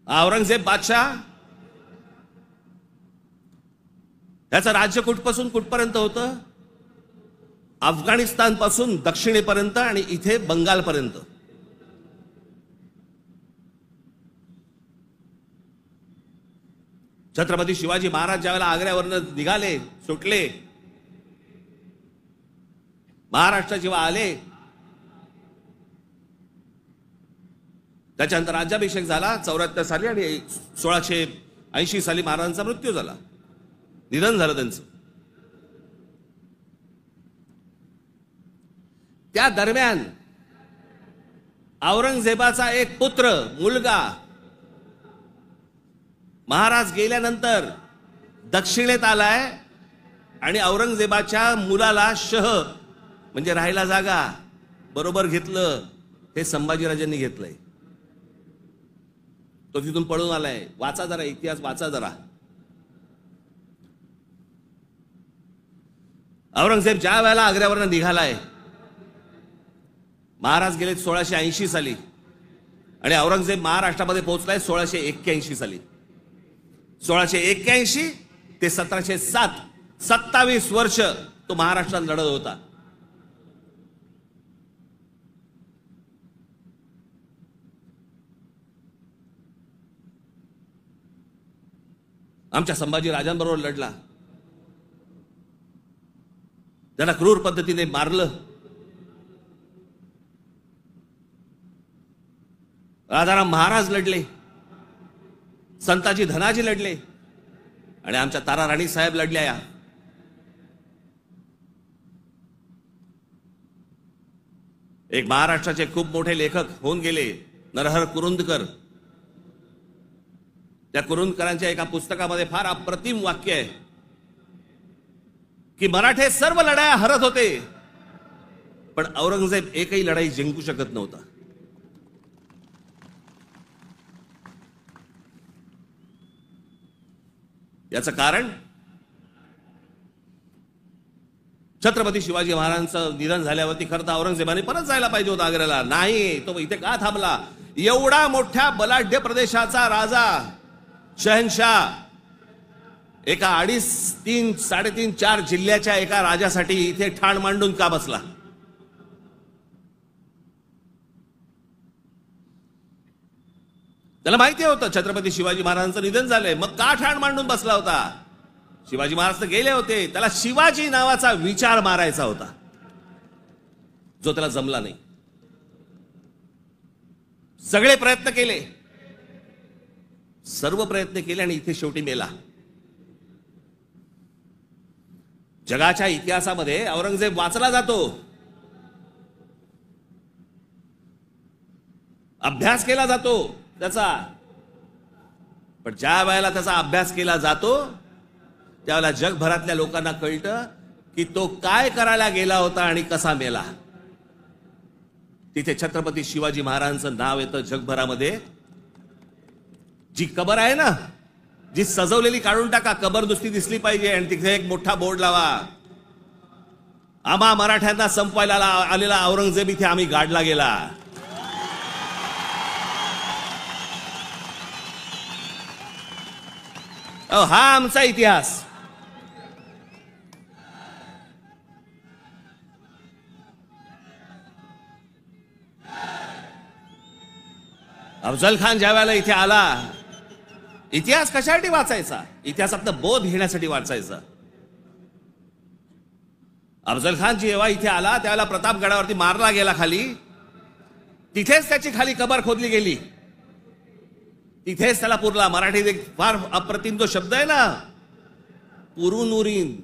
औरंगजेब बादशाह याचं राज्य कुठपासून कुठपर्यंत होतं. अफगाणिस्तान पासून दक्षिणेपर्यंत आणि इथे बंगालपर्यंत. छत्रपती शिवाजी महाराज ज्यावेळेला आग्र्यावरनं निघाले, सुटले, महाराष्ट्र जेव्हा आले, त्याच्यानंतर राज्याभिषेक झाला 74 साली आणि 1680 साली महाराजांचा मृत्यू झाला, निधन झालं त्यांचं. त्या दरम्यान औरंगजेबाचा एक पुत्र, मुलगा, महाराज गेल्यानंतर दक्षिणेत आलाय आणि औरंगजेबाच्या मुलाला शह म्हणजे राहायला जागा बरोबर घेतलं. हे संभाजीराजांनी घेतलंय. तो तिथून पळून आलाय. वाचा जरा इतिहास, वाचा जरा. औरंगजेब ज्या वेळेला आग्र्यावरनं निघालाय, महाराज गेले 1680 साली आणि औरंगजेब महाराष्ट्रामध्ये पोहोचलाय 1681 साली. 1681 ते 1707 27 वर्ष तो महाराष्ट्रात लढत होता. आमच्या संभाजी राजांबरोबर लढला, त्यांना क्रूर पद्धतीने मारलं. राजाराम महाराज लढले, संताजी धनाजी लढले आणि आमच्या तारा राणी साहेब लढल्या. एक महाराष्ट्राचे खूप मोठे लेखक होऊन गेले नरहर कुरुंदकर. त्या कुरुंदकरांच्या एका पुस्तकामध्ये फार अप्रतिम वाक्य आहे की मराठे सर्व लढाया हरत होते, पण औरंगजेब एकही लढाई जिंकू शकत नव्हता. याचं कारण छत्रपती शिवाजी महाराजांचं निधन झाल्यावरती खरं तर औरंगजेबाने परत जायला पाहिजे होता आग्र्याला. नाही, तो इथे का थांबला? एवढा मोठ्या बलाढ्य प्रदेशाचा राजा, शहनशाह, एका 2.5, 3, 3.5, 4 जिल्ह्याच्या एका राजासाठी इथे ठाण मांडून का बसला? त्याला माहिती होतं छत्रपती शिवाजी महाराजांचं निधन झालंय, मग का ठाण मांडून बसला होता? शिवाजी महाराज तर गेले होते, त्याला शिवाजी नावाचा विचार मारायचा होता, जो त्याला जमला नाही. सगळे प्रयत्न केले, सर्व प्रयत्न केले आणि इथे शेवटी मेला. जगाच्या इतिहासामध्ये औरंगजेब वाचला जातो, अभ्यास केला जातो त्याचा, पण ज्या वेळेला त्याचा अभ्यास केला जातो त्यावेळेला जगभरातल्या लोकांना कळतं की तो काय करायला गेला होता आणि कसा मेला. तिथे छत्रपती शिवाजी महाराजांचं नाव येतं जगभरामध्ये. जी कबर आहे ना, जी सजवलेली काढून टाका, कबर नुसती दिसली पाहिजे आणि तिथे एक मोठा बोर्ड लावा, आम्हा मराठ्यांना संपवायला आलेला औरंगजेब इथे आम्ही गाडला गेला. हा आमचा इतिहास. अफजल खान ज्या वेळेला इथे आला, इतिहास कशासाठी वाचायचा? इतिहासातनं बोध घेण्यासाठी वाचायचा. अफजल खान जेव्हा इथे आला त्यावेळेला प्रतापगडावरती मारला गेला खाली, तिथेच त्याची खाली कबर खोदली गेली, तिथेच त्याला पुरला. मराठीत एक फार अप्रतिम जो शब्द आहे ना, पुरून उरीन,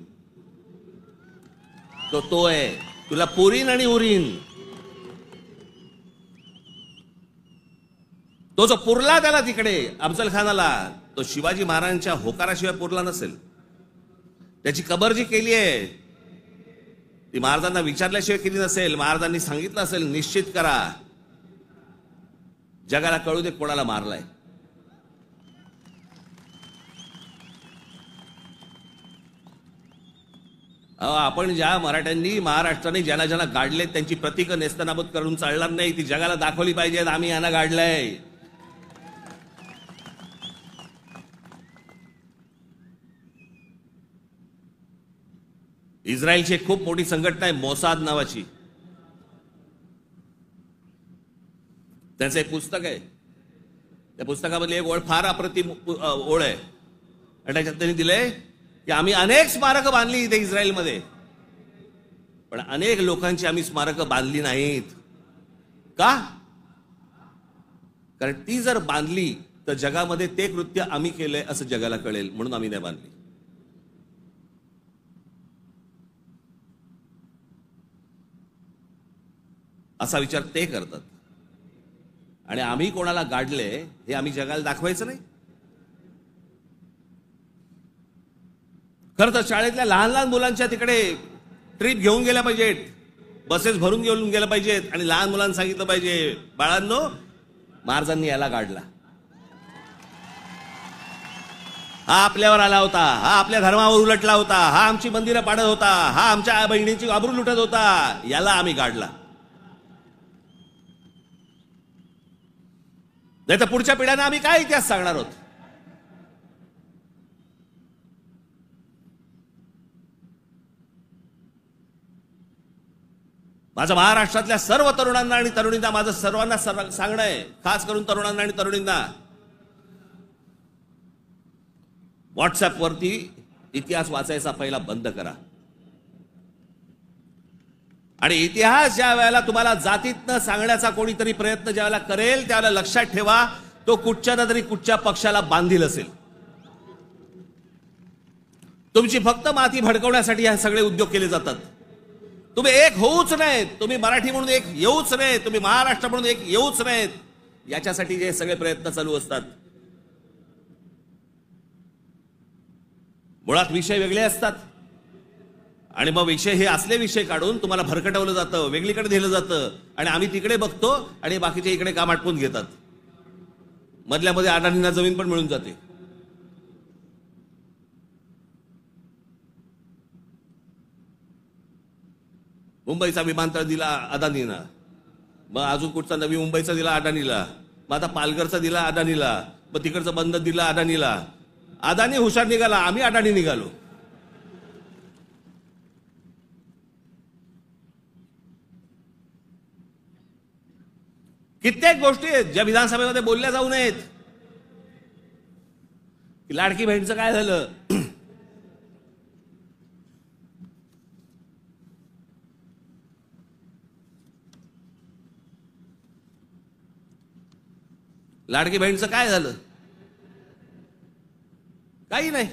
तो आहे, तुला पुरीन आणि उरीन. तो जो पुरला त्याला तिकडे अफजल खानाला, तो शिवाजी महाराजांच्या होकाराशिवाय पुरला नसेल. त्याची कबर जी केली आहे ती महाराजांना विचारल्याशिवाय केली नसेल. महाराजांनी सांगितलं असेल, निश्चित करा, जगाला कळू दे कोणाला मारलाय. आपण ज्या मराठ्यांनी महाराष्ट्राने ज्यांना ज्यांना गाडले त्यांची प्रतीकं नेस्तनाबूत करून चालणार नाही, ती जगाला दाखवली पाहिजेत, आम्ही यांना गाडलंय. इस्रायलची एक खूप मोठी संघटना आहे मोसाद नावाची, त्यांचं एक पुस्तक आहे. त्या पुस्तकामधली एक ओळ फार अप्रतिम ओळ आहे आणि त्याच्यात त्यांनी दिलंय की आम्ही अनेक स्मारकं बांधली इथे इस्रायलमध्ये, पण अनेक लोकांची आम्ही स्मारकं बांधली नाहीत. का? कारण ती जर बांधली तर जगामध्ये ते कृत्य आम्ही केलंय असं जगाला कळेल, म्हणून आम्ही नाही बांधली. असा विचार ते करतात आणि आम्ही कोणाला गाडले हे आम्ही जगाला दाखवायचं नाही. खरं तर शाळेतल्या लहान लहान मुलांच्या तिकडे ट्रिप घेऊन गेल्या पाहिजेत, बसेस भरून घेऊन गेल्या पाहिजेत आणि लहान मुलांना सांगितलं पाहिजे, बाळांनो, महाराजांनी याला गाडला. हा आपल्यावर आला होता, हा आपल्या धर्मावर उलटला होता, हा आमची मंदिरं पाडत होता, हा आमच्या बहिणींची आबरू लुटत होता, याला आम्ही गाडला. नाही तर पुढच्या पिढ्यांना आम्ही काय इतिहास सांगणार आहोत? माझं महाराष्ट्रातल्या सर्व तरुणांना आणि तरुणींना माझं सर्वांना सांगणं आहे, खास करून तरुणांना आणि तरुणींना, व्हॉट्सअपवरती इतिहास वाचायचा पहिला बंद करा. आणि इतिहास ज्या वेळेला तुम्हाला जातीतनं सांगण्याचा कोणीतरी प्रयत्न ज्या वेळेला करेल त्यावेळेला लक्षात ठेवा, तो कुठच्या ना तरी कुठच्या पक्षाला बांधील असेल. तुमची फक्त माती भडकवण्यासाठी हे सगळे उद्योग केले जातात. तुम्ही एक होऊच नाहीत, तुम्ही मराठी म्हणून एक येऊच नाहीत, तुम्ही महाराष्ट्र म्हणून एक येऊच नाहीत, याच्यासाठी हे सगळे प्रयत्न चालू असतात. मुळात विषय वेगळे असतात आणि मग विषय हे असले विषय काढून तुम्हाला भरकटवलं जातं, वेगळीकडे नेलं जातं आणि आम्ही तिकडे बघतो आणि बाकीचे इकडे काम आटपून घेतात. मधल्यामध्ये अडाणींना जमीन पण मिळून जाते. मुंबईचा विमानतळ दिला अदानीला, मग अजून कुठचा नवी मुंबईचा दिला अदानीला, मग आता पालघरचा दिला अदानीला, मग तिकडचं बंद दिला अदानीला. अदानी हुशार निघाला, आम्ही अडाणी निघालो. कित्येक गोष्टी आहेत ज्या विधानसभेमध्ये बोलल्या जाऊ नयेत. लाडकी बहीणचं काय झालं? लाडकी बहीणचं काय झालं? काही नाही,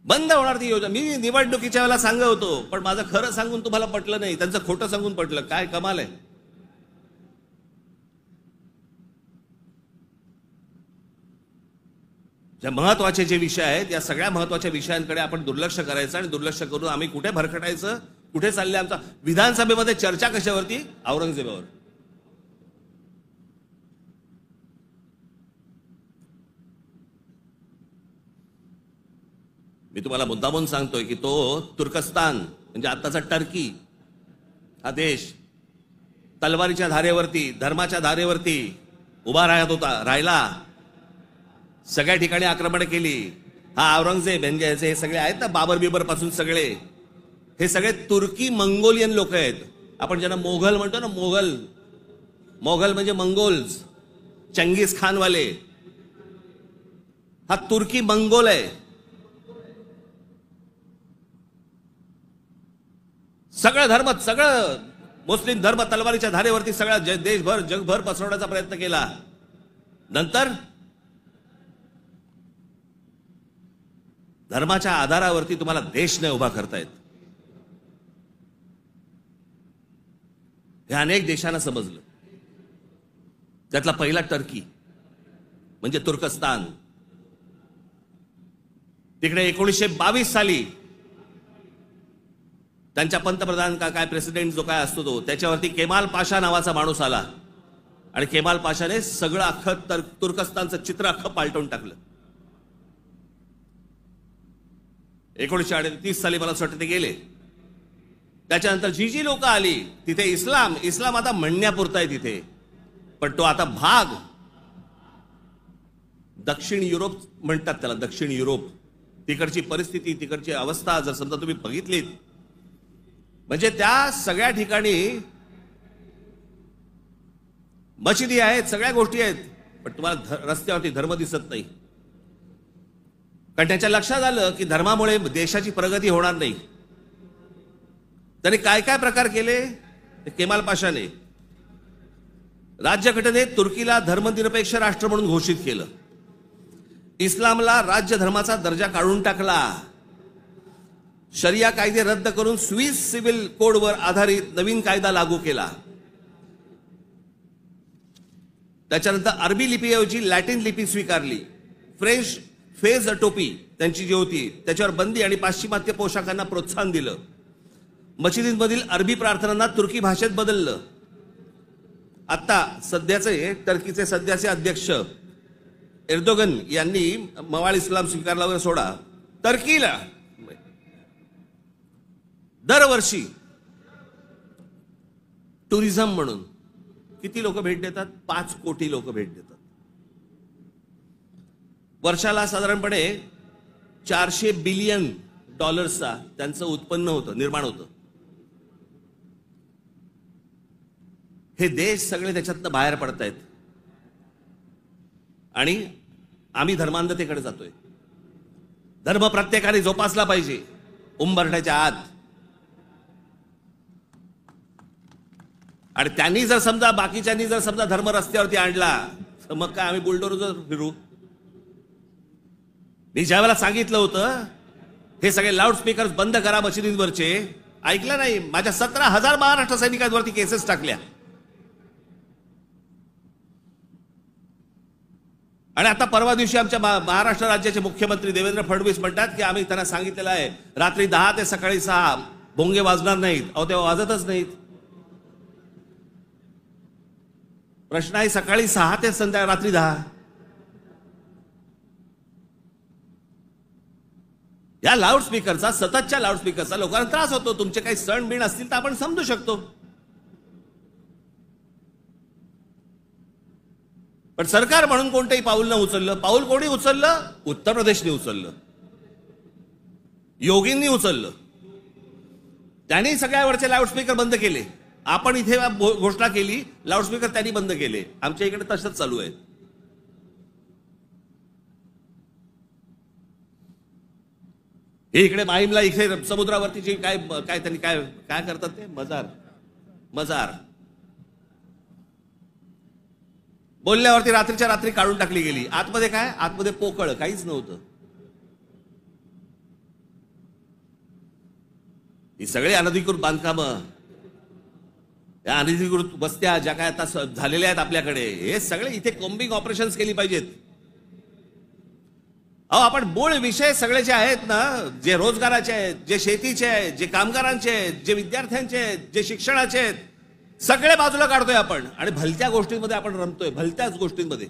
बंद होणार ती योजना. मी निवडणुकीच्या वेळेला सांगत होतो, पण माझं खरं सांगून तुम्हाला पटलं नाही, त्यांचं खोटं सांगून पटलं. काय कमाल आहे. ज्या महत्वाचे जे विषय आहेत, या सगळ्या महत्वाच्या विषयांकडे आपण दुर्लक्ष करायचं आणि दुर्लक्ष करून आम्ही कुठे भरकटायचं, कुठे चालले आमचा. विधानसभेमध्ये चर्चा कशावरती? औरंगजेबावर. मी तुम्हाला मुद्दामून सांगतोय की तो तुर्कस्तान म्हणजे आताचा टर्की हा देश तलवारीच्या धारेवरती, धर्माच्या धारेवरती उभा राहिला. सगळ्या ठिकाणी आक्रमण केली. हा औरंगजेब म्हणजे हे सगळे आहेत ना, बाबर बिबर पासून सगळे, हे सगळे तुर्की मंगोलियन लोक आहेत. आपण ज्यांना मोघल म्हणतो ना, मोघल म्हणजे मंगोल्स, चंगीज खान वाले. हा तुर्की मंगोल आहे. सगळं धर्म, सगळं मुस्लिम धर्म तलवारीच्या धारेवरती सगळा देशभर जगभर पसरवण्याचा प्रयत्न केला. नंतर धर्माच्या आधारावरती तुम्हाला देश नाही उभा करतायत. हे अनेक देशांना समजलं. त्यातला पहिला टर्की म्हणजे तुर्कस्तान. तिकडे 1922 साली त्यांच्या पंतप्रधान का काय प्रेसिडेंट जो काय असतो तो, त्याच्यावरती केमाल पाशा नावाचा माणूस आला आणि केमाल पाशाने सगळं अख्खं तुर्कस्तानचं चित्र अख्खं पालटून टाकलं. 1938 साली मला असं वाटतं ते गेले. त्याच्यानंतर जी लोक आली तिथे इस्लाम आता म्हणण्यापुरता आहे तिथे, पण तो आता भाग दक्षिण युरोप म्हणतात त्याला, दक्षिण युरोप. तिकडची परिस्थिती, तिकडची अवस्था जर समजा तुम्ही बघितलीत, म्हणजे त्या सगळ्या ठिकाणी मशिदी आहेत, सगळ्या गोष्टी आहेत, पण तुम्हाला रस्त्यावरती धर्म दिसत नाही. कारण त्याच्या लक्षात आलं की धर्मामुळे देशाची प्रगती होणार नाही. त्याने काय काय प्रकार केले? केमाल पाशाने राज्यघटनेत तुर्कीला धर्मनिरपेक्ष राष्ट्र म्हणून घोषित केलं. इस्लामला राज्य धर्माचा दर्जा काढून टाकला. शरिया कायदे रद्द करून स्विस सिव्हिल कोडवर आधारित नवीन कायदा लागू केला. त्याच्यानंतर अरबी लिपीऐवजी लॅटिन लिपी स्वीकारली. फ्रेंच फेज टोपी त्यांची जी होती त्याच्यावर बंदी आणि पाश्चिमात्य पोशाखांना प्रोत्साहन दिलं. मशिदींमधील अरबी प्रार्थनांना तुर्की भाषेत बदललं. आता सध्याचे टर्कीचे सध्याचे अध्यक्ष एर्दोगन यांनी मवाळ इस्लाम स्वीकारला वगैरे सोडा, टर्कीला दरवर्षी टुरिझम म्हणून किती लोक भेट देतात? 5 कोटी लोक भेट देतात. वर्षाला साधारणपणे $400 बिलियन त्यांचं उत्पन्न होतं, निर्माण होतं. हे देश सगळे त्याच्यातनं बाहेर पडतायत आणि आम्ही धर्मांधतेकडे जातोय. धर्म प्रत्येकाने जोपासला पाहिजे उंबरठ्याच्या आत. आणि त्यांनी जर समजा बाकीच्यांनी जर समजा धर्म रस्त्यावरती आणला तर मग काय आम्ही बुलडोजर फिरू? मी ज्यावेळेला सांगितलं होतं हे सगळे लाऊडस्पीकर बंद करा मशिदींवरचे, ऐकलं नाही. माझ्या 17,000 महाराष्ट्र सैनिकांवरती केसेस टाकल्या. आणि आता परवा दिवशी आमच्या महाराष्ट्र राज्याचे मुख्यमंत्री देवेंद्र फडणवीस म्हणतात की आम्ही त्यांना सांगितलेलं आहे रात्री 10 ते सकाळी 6 भोंगे वाजणार नाहीत. अहो तेव्हा वाजतच नाहीत. प्रश्न आहे सकाळी 6 ते संध्याकाळी रात्री 10. या लाऊडस्पीकरचा, सततच्या लाऊडस्पीकरचा लोकांना त्रास होतो. तुमचे काही सण बिण असतील तर आपण समजू शकतो, पण सरकार म्हणून कोणतंही पाऊल न उचललं. पाऊल कोणी उचललं? उत्तर प्रदेशने उचललं, योगींनी उचललं. त्यांनी सगळ्यावरचे लाऊडस्पीकर बंद केले. आपण इथे घोषणा केली, लाऊडस्पीकर त्यांनी बंद केले. आमच्या इकडे तसंच चालू आहे. हे इकडे माहीमला इथे समुद्रावरती जे काय त्यांनी काय करतात ते मजार बोलल्यावरती रात्रीच्या रात्री काढून टाकली गेली. आतमध्ये काय? आतमध्ये पोकळ काहीच नव्हतं. ही सगळी अनधिकृत बांधकामं, या अनधिकृत वस्त्या ज्या काय आता झालेल्या आहेत आपल्याकडे, हे सगळे इथे कॉम्बिंग ऑपरेशन्स केली पाहिजेत. अहो आपण मूळ विषय सगळे जे आहेत ना, जे रोजगाराचे आहेत, जे शेतीचे आहेत, जे कामगारांचे आहेत, जे विद्यार्थ्यांचे आहेत, जे शिक्षणाचे आहेत, सगळे बाजूला काढतोय आपण आणि भलत्या गोष्टींमध्ये आपण रमतोय. भलत्याच गोष्टींमध्ये.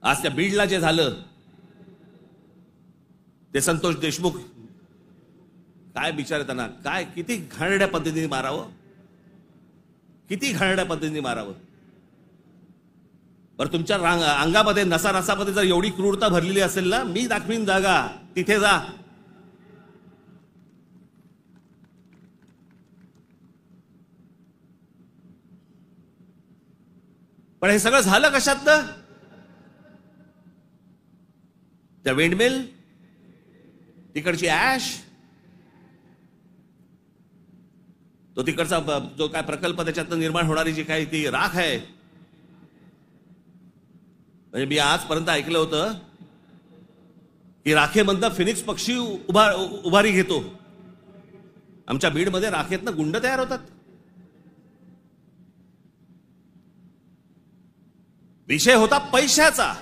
आज त्या बीडला जे झालं ते संतोष देशमुख, काय बिचारे, त्यांना काय किती घाणेरड्या पद्धतीने मारावं, किती घाणेरड्या पद्धतीने मारावं. बरं तुमच्या अंगामध्ये नसामध्ये जर एवढी क्रूरता भरलेली असेल ना, मी दाखवीन जागा, तिथे जा. पण हे सगळं झालं कशातनं? त्या विंडमिल, तिकडची ऍश, तो तिकडचा जो काय प्रकल्प, त्याच्यातनं निर्माण होणारी जी काही ती राख आहे. म्हणजे मी आजपर्यंत ऐकलं होतं की राखेमधनं फिनिक्स पक्षी उभारी घेतो. आमच्या बीडमध्ये राखेतनं गुंड तयार होतात. विषय होता पैशाचा.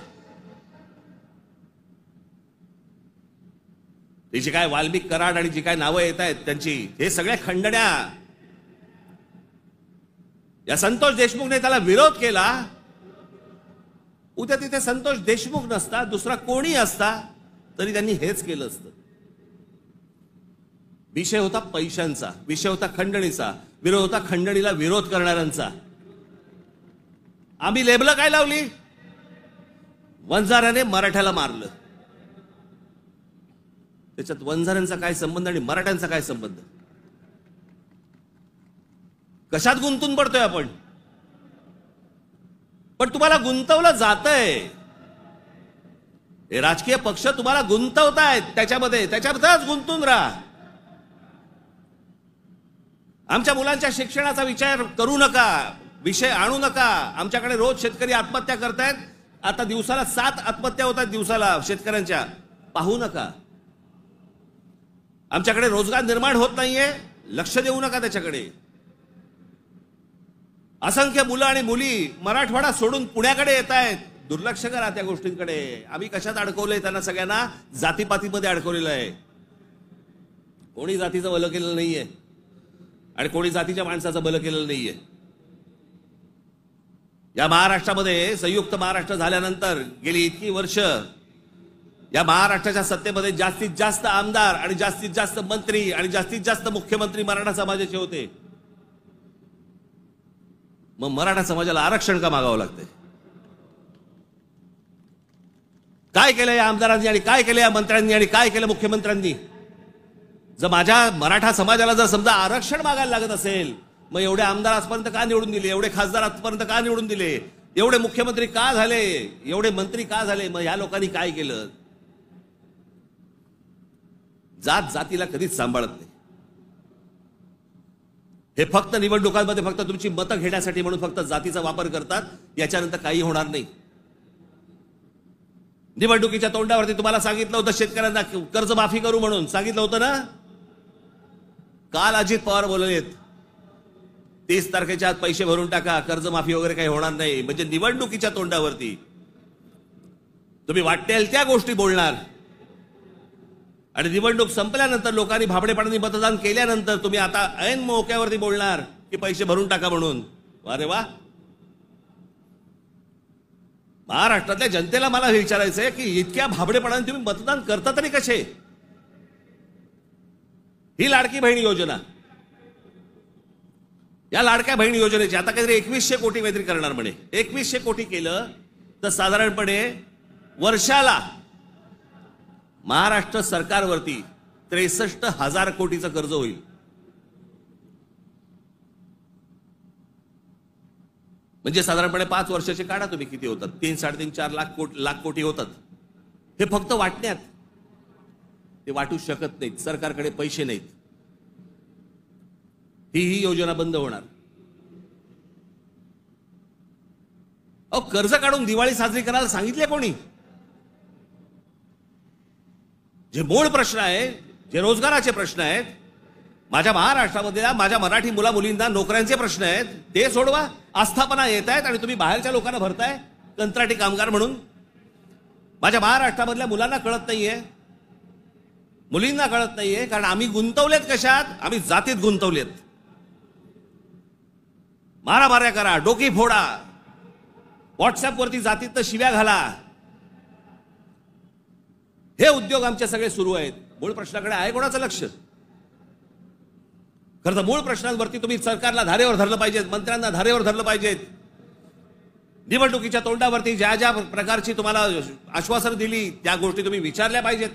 ती जी काय वाल्मिक कराड आणि जी काय नावं येत आहेत त्यांची, हे सगळ्या खंडण्या. या संतोष देशमुखने त्याला विरोध केला. उद्या तिथे संतोष देशमुख नसता, दुसरा कोणी असता तरी त्यांनी हेच केलं असतं. विषय होता पैशांचा, विषय होता खंडणीचा, विरोध होता खंडणीला विरोध करणाऱ्यांचा. आम्ही लेबलं काय लावली? वंजाऱ्याने मराठ्याला मारलं. त्याच्यात वंजाऱ्यांचा काय संबंध आणि मराठ्यांचा काय संबंध? कशात गुंतून पडतोय आपण? पण तुम्हाला गुंतवलं जातंय. हे राजकीय पक्ष तुम्हाला गुंतवतायत त्याच्याबद्दलच गुंतून राहा. आमच्या मुलांच्या शिक्षणाचा विचार करू नका, विषय आणू नका. आमच्याकडे रोज शेतकरी आत्महत्या करतायत. आता दिवसाला 7 आत्महत्या होत आहेत दिवसाला शेतकऱ्यांच्या. पाहू नका. आमच्याकडे रोजगार निर्माण होत नाहीये, लक्ष देऊ नका त्याच्याकडे. असंख्य मुलं आणि मुली मराठवाडा सोडून पुण्याकडे येत आहेत. दुर्लक्ष करा त्या गोष्टींकडे. आम्ही कशात अडकवलंय त्यांना? सगळ्यांना जातीपातीमध्ये अडकवलेलं आहे. कोणी जातीचं भलं केलेलं नाहीये आणि कोणी जातीच्या माणसाचं भलं केलेलं नाहीये. या महाराष्ट्रामध्ये संयुक्त महाराष्ट्र झाल्यानंतर गेली इतकी वर्ष या महाराष्ट्राच्या सत्तेमध्ये जास्तीत जास्त आमदार आणि जास्तीत जास्त मंत्री आणि जास्तीत जास्त मुख्यमंत्री मराठा समाजाचे होते. मग मराठा समाजाला आरक्षण का मागावं लागतंय? काय केलं या आमदारांनी आणि काय केलं या मंत्र्यांनी आणि काय केलं मुख्यमंत्र्यांनी? जर माझ्या मराठा समाजाला जर समजा आरक्षण मागायला लागत असेल, मग एवढे आमदार आजपर्यंत का निवडून दिले? एवढे खासदार आजपर्यंत का निवडून दिले? एवढे मुख्यमंत्री का झाले? एवढे मंत्री का झाले? मग या लोकांनी काय केलं? जात जातीला कधीच सांभाळत नाही. हे फक्त निवडणुकांमध्ये फक्त तुमची मतं घेण्यासाठी म्हणून फक्त जातीचा वापर करतात. याच्यानंतर काही होणार नाही. निवडणुकीच्या तोंडावरती तुम्हाला सांगितलं होतं शेतकऱ्यांना कर्जमाफी करू म्हणून, सांगितलं होतं ना? काल अजित पवार बोललेत 30 तारखेच्या आत पैसे भरून टाका, कर्जमाफी वगैरे काही होणार नाही. म्हणजे निवडणुकीच्या तोंडावरती तुम्ही वाटेल त्या गोष्टी बोलणार आणि निवडणूक संपल्यानंतर लोकांनी भाबडेपणाने मतदान केल्यानंतर तुम्ही आता ऐन मोक्यावरती बोलणार की पैसे भरून टाका म्हणून. अरे वा. महाराष्ट्रातल्या जनतेला मला हे विचारायचंय की इतक्या भाबडेपणाने तुम्ही मतदान करता तरी कसे? ही लाडकी बहीण योजना, या लाडक्या बहीण योजनेची आता काहीतरी 2100 कोटी काहीतरी करणार म्हणे. 2100 कोटी केलं तर साधारणपणे वर्षाला महाराष्ट्र सरकारवरती 63,000 कोटीचं कर्ज होईल. म्हणजे साधारणपणे 5 वर्षाचे काढा तुम्ही किती होतात? 3-3.5-4 लाख कोटी होतात. हे फक्त वाटण्यात. ते वाटू शकत नाहीत, सरकारकडे पैसे नाहीत. ही योजना बंद होणार. अहो, कर्ज काढून दिवाळी साजरी करायला सांगितले कोणी? जे मूळ प्रश्न आहे, जे रोजगाराचे प्रश्न आहेत, माझ्या महाराष्ट्रामधल्या माझ्या मराठी मुला मुलींना नोकऱ्यांचे प्रश्न आहेत, ते सोडवा. आस्थापना येत आहेत आणि तुम्ही बाहेरच्या लोकांना भरताय कंत्राटी कामगार म्हणून. माझ्या महाराष्ट्रामधल्या मुलांना कळत नाहीये, मुलींना कळत नाहीये, कारण आम्ही गुंतवलेत कशात? आम्ही जातीत गुंतवलेत. मारामाऱ्या करा, डोकी फोडा, व्हॉट्सअपवरती जातीत तर शिव्या घाला, हे उद्योग आमचे सगळे सुरू आहेत. मूळ प्रश्नाकडे आहे कोणाचं लक्ष? खरं तर मूळ प्रश्नांवरती तुम्ही सरकारला धारेवर धरलं पाहिजे, मंत्र्यांना धारेवर धरलं पाहिजे. निवडणुकीच्या तोंडावरती ज्या ज्या प्रकारची तुम्हाला आश्वासन दिली त्या गोष्टी तुम्ही विचारल्या पाहिजेत.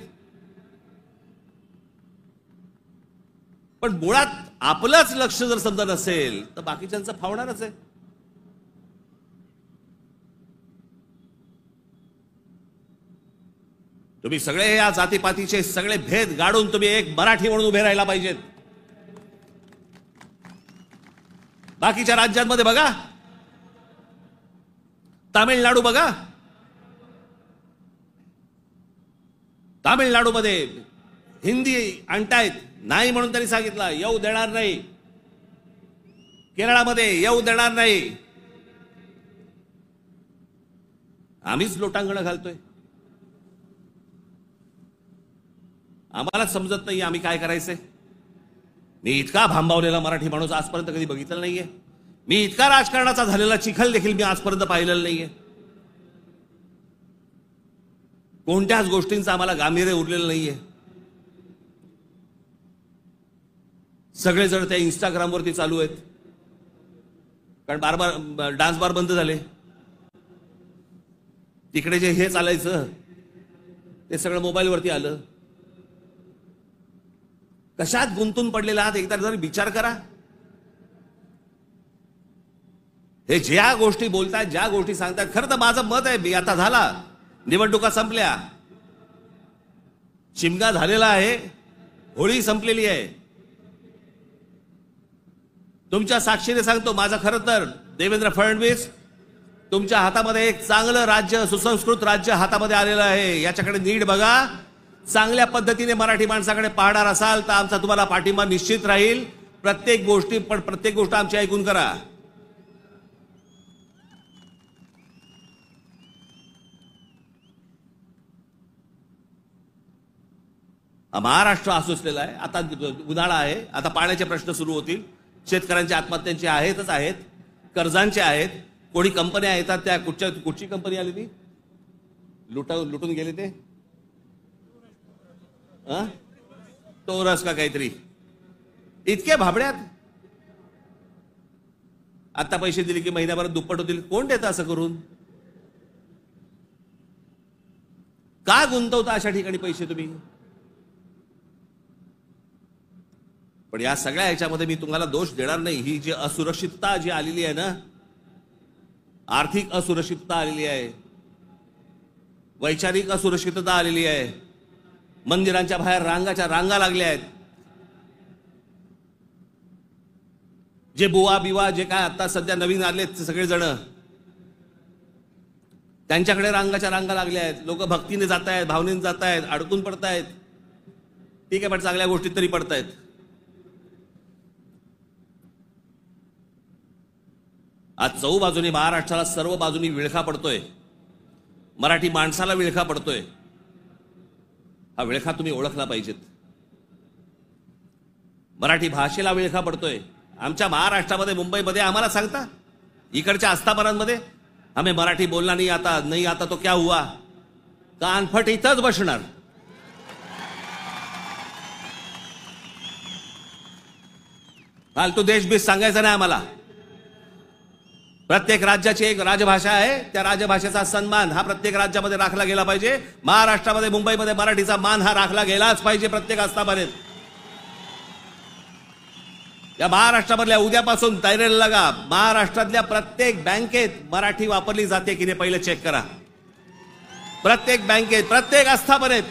पण मुळात आपलंच लक्ष जर समजा नसेल तर बाकीच्यांचं फावणारच आहे. तुम्ही सगळे या जातीपातीचे सगळे भेद गाडून तुम्ही एक मराठी म्हणून उभे राहायला पाहिजेत. बाकीच्या राज्यांमध्ये बघा, तामिळनाडू बघा, तामिळनाडूमध्ये हिंदी आणतायत, नाही म्हणून त्यांनी सांगितलं येऊ देणार नाही. केरळामध्ये येऊ देणार नाही. आम्हीच लोटांगण घालतोय. आम्हाला समजत नाही आम्ही काय करायचंय. मी इतका भांबावलेला मराठी माणूस आजपर्यंत कधी बघितलं नाहीये. मी इतका राजकारणाचा झालेला चिखल देखील मी आजपर्यंत पाहिलेलं नाहीये. कोणत्याच गोष्टींचं आम्हाला गांभीर्य उरलेलं नाहीये. सगळे जण त्या इंस्टाग्रामवरती चालू आहेत, कारण डान्स बार बंद झाले. तिकडे जे हे चालायचं ते सगळं मोबाईलवरती आलं. कशात गुंतून पडलेला आहात एकदा जरी विचार करा. हे ज्या गोष्टी बोलतायत, ज्या गोष्टी सांगतायत, खरं तर माझं मत आहे, मी आता झाला, निवडणुका संपल्या, शिमगा झालेला आहे, होळी संपलेली आहे. तुमच्या साक्षीने सांगतो, माझं खरं तर देवेंद्र फडणवीस तुमच्या हातामध्ये एक चांगलं राज्य, सुसंस्कृत राज्य हातामध्ये आलेलं आहे. याच्याकडे नीट बघा. चांगल्या पद्धतीने मराठी माणसाकडे पाहणार असाल तर आमचा तुम्हाला पाठिंबा निश्चित राहील. प्रत्येक गोष्ट आमची ऐकून करा. महाराष्ट्र आसुसलेला आहे. आता उन्हाळा आहे, आता पाण्याचे प्रश्न सुरू होतील. शेतकऱ्यांच्या आत्महत्यांचे आहेतच आहेत, कर्जांचे आहेत. कोणी कंपन्या येतात त्या कुठची कंपनी आली ती लुटून गेले ते टोरस का काहीतरी इतके भाबड्यात आता पैसे दिले की महिन्याभरात दुप्पट होतील. कोण देतं असं करून? का गुंतवता अशा ठिकाणी पैसे तुम्ही? पण या सगळ्या ह्याच्यामध्ये मी तुम्हाला दोष देणार नाही. ही जी असुरक्षितता जी आलेली आहे ना, आर्थिक असुरक्षितता आलेली आहे, वैचारिक असुरक्षितता आलेली आहे, मंदिरांच्या बाहेर रांगा लागल्या आहेत. जे बुवा बिवा जे काय आता सध्या नवीन आलेत सगळेजण, त्यांच्याकडे रांगा लागल्या आहेत. लोक भक्तीने जात आहेत, भावनेने जात आहेत, अडकून पडतायत. ठीक आहे, पण चांगल्या गोष्टीत तरी पडतायत. आज चहूबाजूने महाराष्ट्राला सर्व बाजूनी विळखा पडतोय. मराठी माणसाला विळखा पडतोय. हा विळखा तुम्ही ओळखला पाहिजेत. मराठी भाषेला विळखा पडतोय. आमच्या महाराष्ट्रामध्ये मुंबईमध्ये आम्हाला सांगता, इकडच्या आस्थापनांमध्ये आम्ही मराठी बोलना नाही आता तो क्या हुआ, कानफट इथंच बसणार. फालतू देशबीस सांगायचं नाही आम्हाला. प्रत्येक राज्याची एक राजभाषा आहे. त्या राजभाषेचा सन्मान हा प्रत्येक राज्यामध्ये राखला गेला पाहिजे. महाराष्ट्रामध्ये मुंबईमध्ये मराठीचा मान हा राखला गेलाच पाहिजे प्रत्येक आस्थापनेत. या महाराष्ट्रामधल्या उद्यापासून तयारीला लागा. महाराष्ट्रातल्या प्रत्येक बँकेत मराठी वापरली जाते की नाही पहिलं चेक करा. प्रत्येक बँकेत, प्रत्येक आस्थापनेत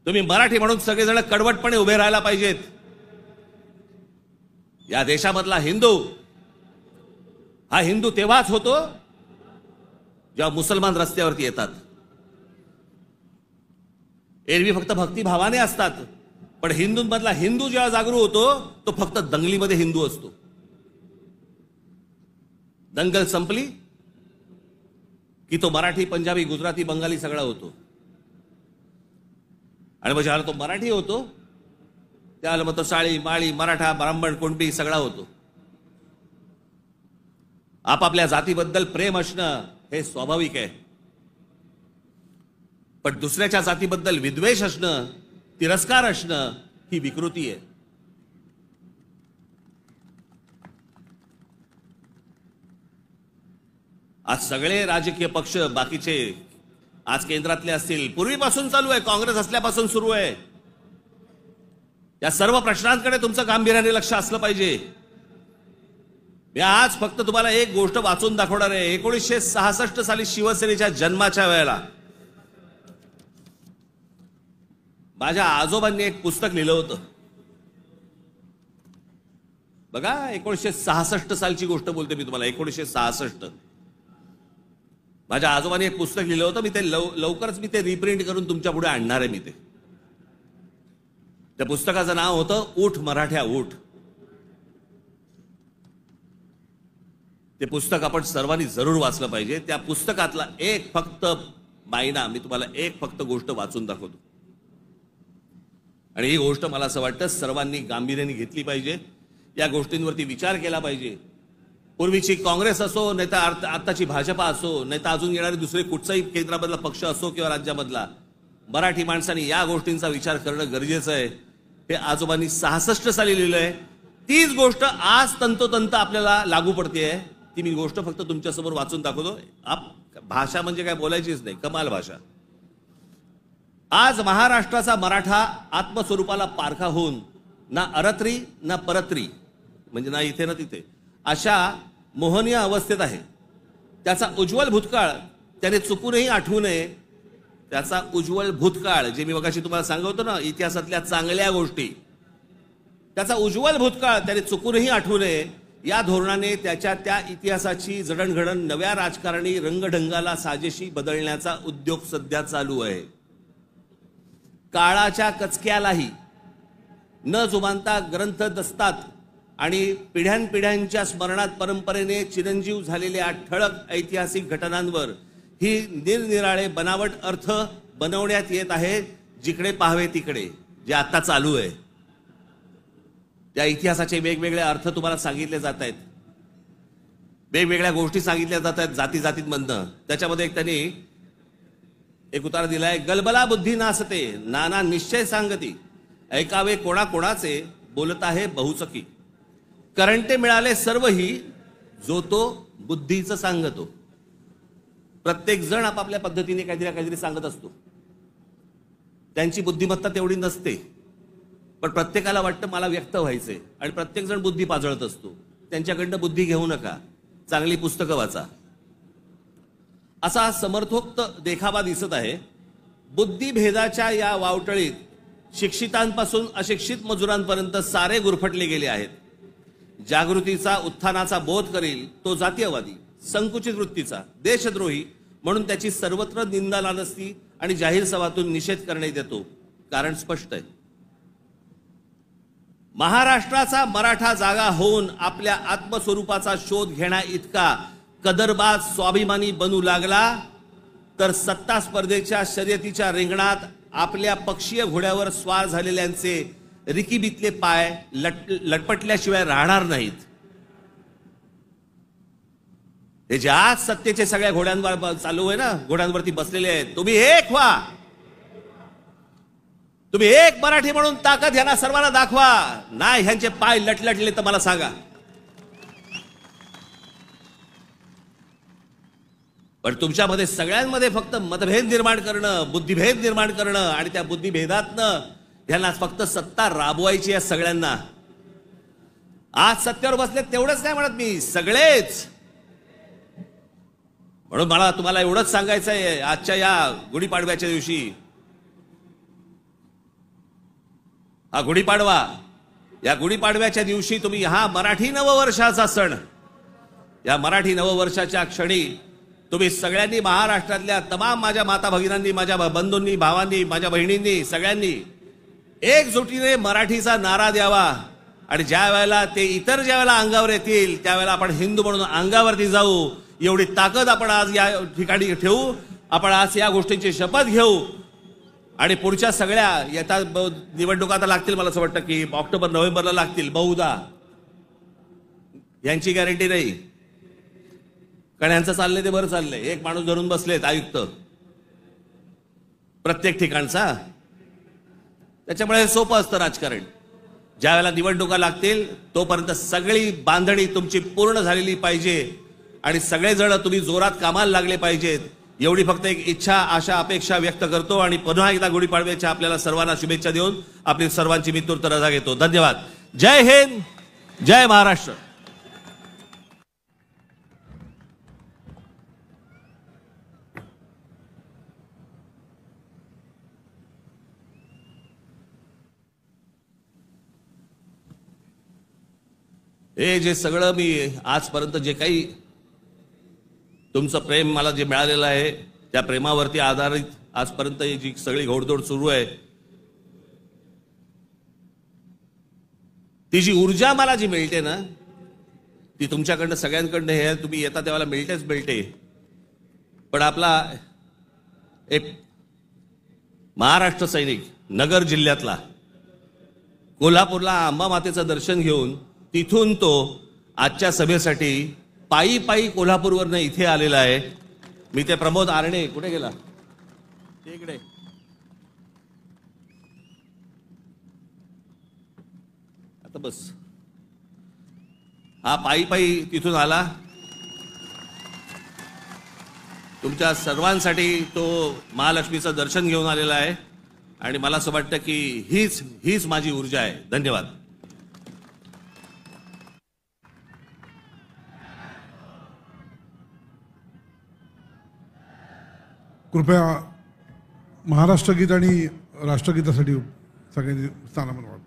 तुम्ही मराठी म्हणून सगळेजण कडवटपणे उभे राहायला पाहिजेत. या देशामधला हिंदू हा हिंदू तेव्हाच होतो जेव्हा मुसलमान रस्त्यावरती येतात. एरवी फक्त भक्तिभावाने असतात, पण हिंदूंमधला हिंदू जेव्हा जागरूक होतो तो फक्त दंगलीमध्ये हिंदू असतो. दंगल संपली की तो मराठी, पंजाबी, गुजराती, बंगाली सगळा होतो. आणि मग ज्याला तो मराठी होतो त्याला मग तो साळी, माळी, मराठा, ब्राह्मण, कुणबी सगळा होतो. आपापल्या जातीबद्दल प्रेम असणं हे स्वाभाविक आहे, पण दुसऱ्याच्या जातीबद्दल विद्वेष असणं, तिरस्कार असणं ही विकृती आहे. आज सगळे राजकीय पक्ष बाकीचे आज केंद्रातले असतील, पूर्वीपासून चालू आहे, काँग्रेस असल्यापासून सुरू आहे. या सर्व प्रश्नांकडे तुमचं गांभीर्याने लक्ष असलं पाहिजे. मी आज फक्त तुम्हाला एक गोष्ट वाचून दाखवणार आहे. 1966 साली शिवसेनेच्या जन्माच्या वेळेला माझ्या आजोबांनी एक पुस्तक लिहिलं होतं. बघा, 1966 सालची गोष्ट बोलते मी तुम्हाला. 1966 माझ्या आजोबांनी एक पुस्तक लिहिलं होतं. मी ते लवकरच मी ते रिप्रिंट करून तुमच्या पुढे आणणार आहे. मी त्या पुस्तकाचं नाव होतं ऊठ मराठ्या ऊठ. ते पुस्तक आपण सर्वांनी जरूर वाचलं पाहिजे. त्या पुस्तकातला एक फक्त मायना मी तुम्हाला एक फक्त गोष्ट वाचून दाखवतो. आणि ही गोष्ट मला असं वाटतं सर्वांनी गांभीर्याने घेतली पाहिजे. या गोष्टींवरती विचार केला पाहिजे. पूर्वीची काँग्रेस असो, नाही तर आताची भाजपा असो, नाही तर अजून येणारे दुसरे कुठचाही केंद्रामधला पक्ष असो किंवा राज्यामधला, मराठी माणसांनी या गोष्टींचा विचार करणं गरजेचं आहे. हे आजोबांनी 66 साली लिहिलंय. तीच गोष्ट आज तंतोतंत आपल्याला लागू पडते. ती मी गोष्ट फक्त तुमच्यासमोर वाचून दाखवतो. भाषा म्हणजे काय बोलायचीच नाही, कमाल भाषा. आज महाराष्ट्राचा मराठा आत्मस्वरूपाला पारखा होऊन ना अरत्री ना परत्री, म्हणजे ना इथे ना तिथे, अशा मोहनीय अवस्थेत आहे. त्याचा उज्ज्वल भूतकाळ त्याने चुकूनही आठवू नये. त्याचा उज्ज्वल भूतकाळ, जे मी मगाशी तुम्हाला सांगतो ना, इतिहासातल्या चांगल्या गोष्टी, त्याचा उज्ज्वल भूतकाळ त्याने चुकूनही आठवू नये. या धोरणाने त्याच्या त्या इतिहासाची जडणघडण नव्या राजकारणी रंगढंगाला साजेशी बदलण्याचा उद्योग सध्या चालू आहे. काळाच्या कचक्यालाही न जुमानता ग्रंथ दस्तात आणि पिढ्यानपिढ्यांच्या स्मरणात परंपरेने चिरंजीव झालेल्या ठळक ऐतिहासिक घटनांवर ही निरनिराळे बनावट अर्थ बनवण्यात येत आहेत. जिकडे पाहावे तिकडे, जे आता चालू आहे. त्या इतिहासाचे वेगवेगळे अर्थ तुम्हाला सांगितले जात आहेत, वेगवेगळ्या गोष्टी सांगितल्या जात आहेत जाती जातींमधनं. त्याच्यामध्ये एक त्यांनी एक उतारा दिलाय, गलबला बुद्धी नासते नाना निश्चय सांगती, ऐकावे कोणाकोणाचे बोलत आहे बहुचकी, करंटे मिळाले सर्वही जो तो बुद्धीचं सांगतो. प्रत्येक जण आपापल्या पद्धतीने काहीतरी सांगत असतो. त्यांची बुद्धिमत्ता तेवढी नसते, पण प्रत्येकाला वाटतं मला व्यक्त व्हायचंय, आणि प्रत्येक जण बुद्धी पाजळत असतो. त्यांच्याकडनं बुद्धी घेऊ नका, चांगली पुस्तकं वाचा. असा समर्थोक्त देखावा दिसत आहे. बुद्धिभेदाच्या या वावटळीत शिक्षितांपासून अशिक्षित मजुरांपर्यंत सारे गुरफटले गेले आहेत. जागृतीचा उत्थानाचा बोध करील तो जातीयवादी, संकुचित वृत्तीचा, देशद्रोही म्हणून त्याची सर्वत्र निंदा नालस्ती आणि जाहीर सभातून निषेध करण्यात येतो. कारण स्पष्ट आहे, महाराष्ट्राचा मराठा जागा होऊन आपल्या आत्मस्वरूपाचा शोध घेण्या इतका कदरबाज स्वाभिमानी बनू लागला तर सत्ता स्पर्धेच्या शर्यतीच्या रिंगणात आपल्या पक्षीय घोड्यावर स्वार झालेल्यांचे रिकीबितले पाय लटपटल्याशिवाय राहणार नाहीत. हे जे आज सत्तेचे सगळ्या घोड्यांवर चालू आहे ना, घोड्यांवरती बसलेले आहेत, तुम्ही एक व्हा, तुम्ही एक मराठी म्हणून ताकद ह्यांना सर्वांना दाखवा. नाही ह्यांचे पाय लटलटले तर मला सांगा. पण तुमच्यामध्ये सगळ्यांमध्ये फक्त मतभेद निर्माण करणं, बुद्धिभेद निर्माण करणं, आणि त्या बुद्धिभेदातनं ह्यांना फक्त सत्ता राबवायची आहे सगळ्यांना. आज सत्तेवर बसले तेवढंच नाही म्हणत मी, सगळेच. म्हणून मला तुम्हाला एवढंच सांगायचं आहे, आजच्या या गुढीपाडव्याच्या दिवशी, हा गुढीपाडवा, या गुढीपाडव्याच्या दिवशी तुम्ही हा मराठी नववर्षाचा सण, या मराठी नववर्षाच्या क्षणी तुम्ही सगळ्यांनी, महाराष्ट्रातल्या तमाम माझ्या माता भगिनींनी, माझ्या बंधूंनी, भावांनी, माझ्या बहिणींनी, सगळ्यांनी एकजुटीने मराठीचा नारा द्यावा. आणि ज्या वेळेला ते इतर ज्या वेळेला अंगावर येतील त्यावेळेला आपण हिंदू म्हणून अंगावरती जाऊ. एवढी ताकद आपण आज या ठिकाणी ठेवू. आपण आज या गोष्टींची शपथ घेऊ. आणि पुढच्या सगळ्या येता निवडणुका आता लागतील, मला असं वाटतं की ऑक्टोबर नोव्हेंबरला लागतील बहुधा, यांची गॅरंटी नाही, कारण यांचं चाललंय ते बरं चाललंय. एक माणूस धरून बसलेत आयुक्त प्रत्येक ठिकाणचा. त्याच्यामुळे सोपं असतं राजकारण. ज्या वेळेला निवडणुका लागतील तोपर्यंत सगळी बांधणी तुमची पूर्ण झालेली पाहिजे आणि सगळेजण तुम्ही जोरात कामाला लागले पाहिजेत. एवढी फक्त एक इच्छा, आशा, अपेक्षा व्यक्त करतो आणि पुन्हा एकदा गुढीपाडव्याच्या आपल्याला सर्वांना शुभेच्छा देऊन आपली सर्वांची मी तूर्त रजा घेतो. धन्यवाद. जय हिंद, जय महाराष्ट्र. हे जे सगळं मी आजपर्यंत जे काही तुमचं प्रेम मला जे मिळालेलं आहे त्या प्रेमावरती आधारित आजपर्यंत जी सगळी घोडदौड सुरू आहे, ती जी ऊर्जा मला जी मिळते ना, ती तुमच्याकडनं सगळ्यांकडनं हे तुम्ही येता तेव्हा मिळतेच मिळते. पण आपला एक महाराष्ट्र सैनिक नगर जिल्ह्यातला कोल्हापूरला अंबा मातेचं दर्शन घेऊन तिथून तो आजच्या सभेसाठी पायी पायी कोल्हापूरवरनं इथे आलेला आहे. मी ते प्रमोद आरणे, कुठे गेला इकडे, आता बस, हा पायी पायी तिथून आला. तुमच्या सर्वांसाठी तो महालक्ष्मीचं दर्शन घेऊन आलेला आहे आणि मला असं वाटतं की हीच माझी ऊर्जा आहे. धन्यवाद. कृपया महाराष्ट्रगीत आणि राष्ट्रगीतासाठी सगळ्यांनी स्थानापन्न व्हावं.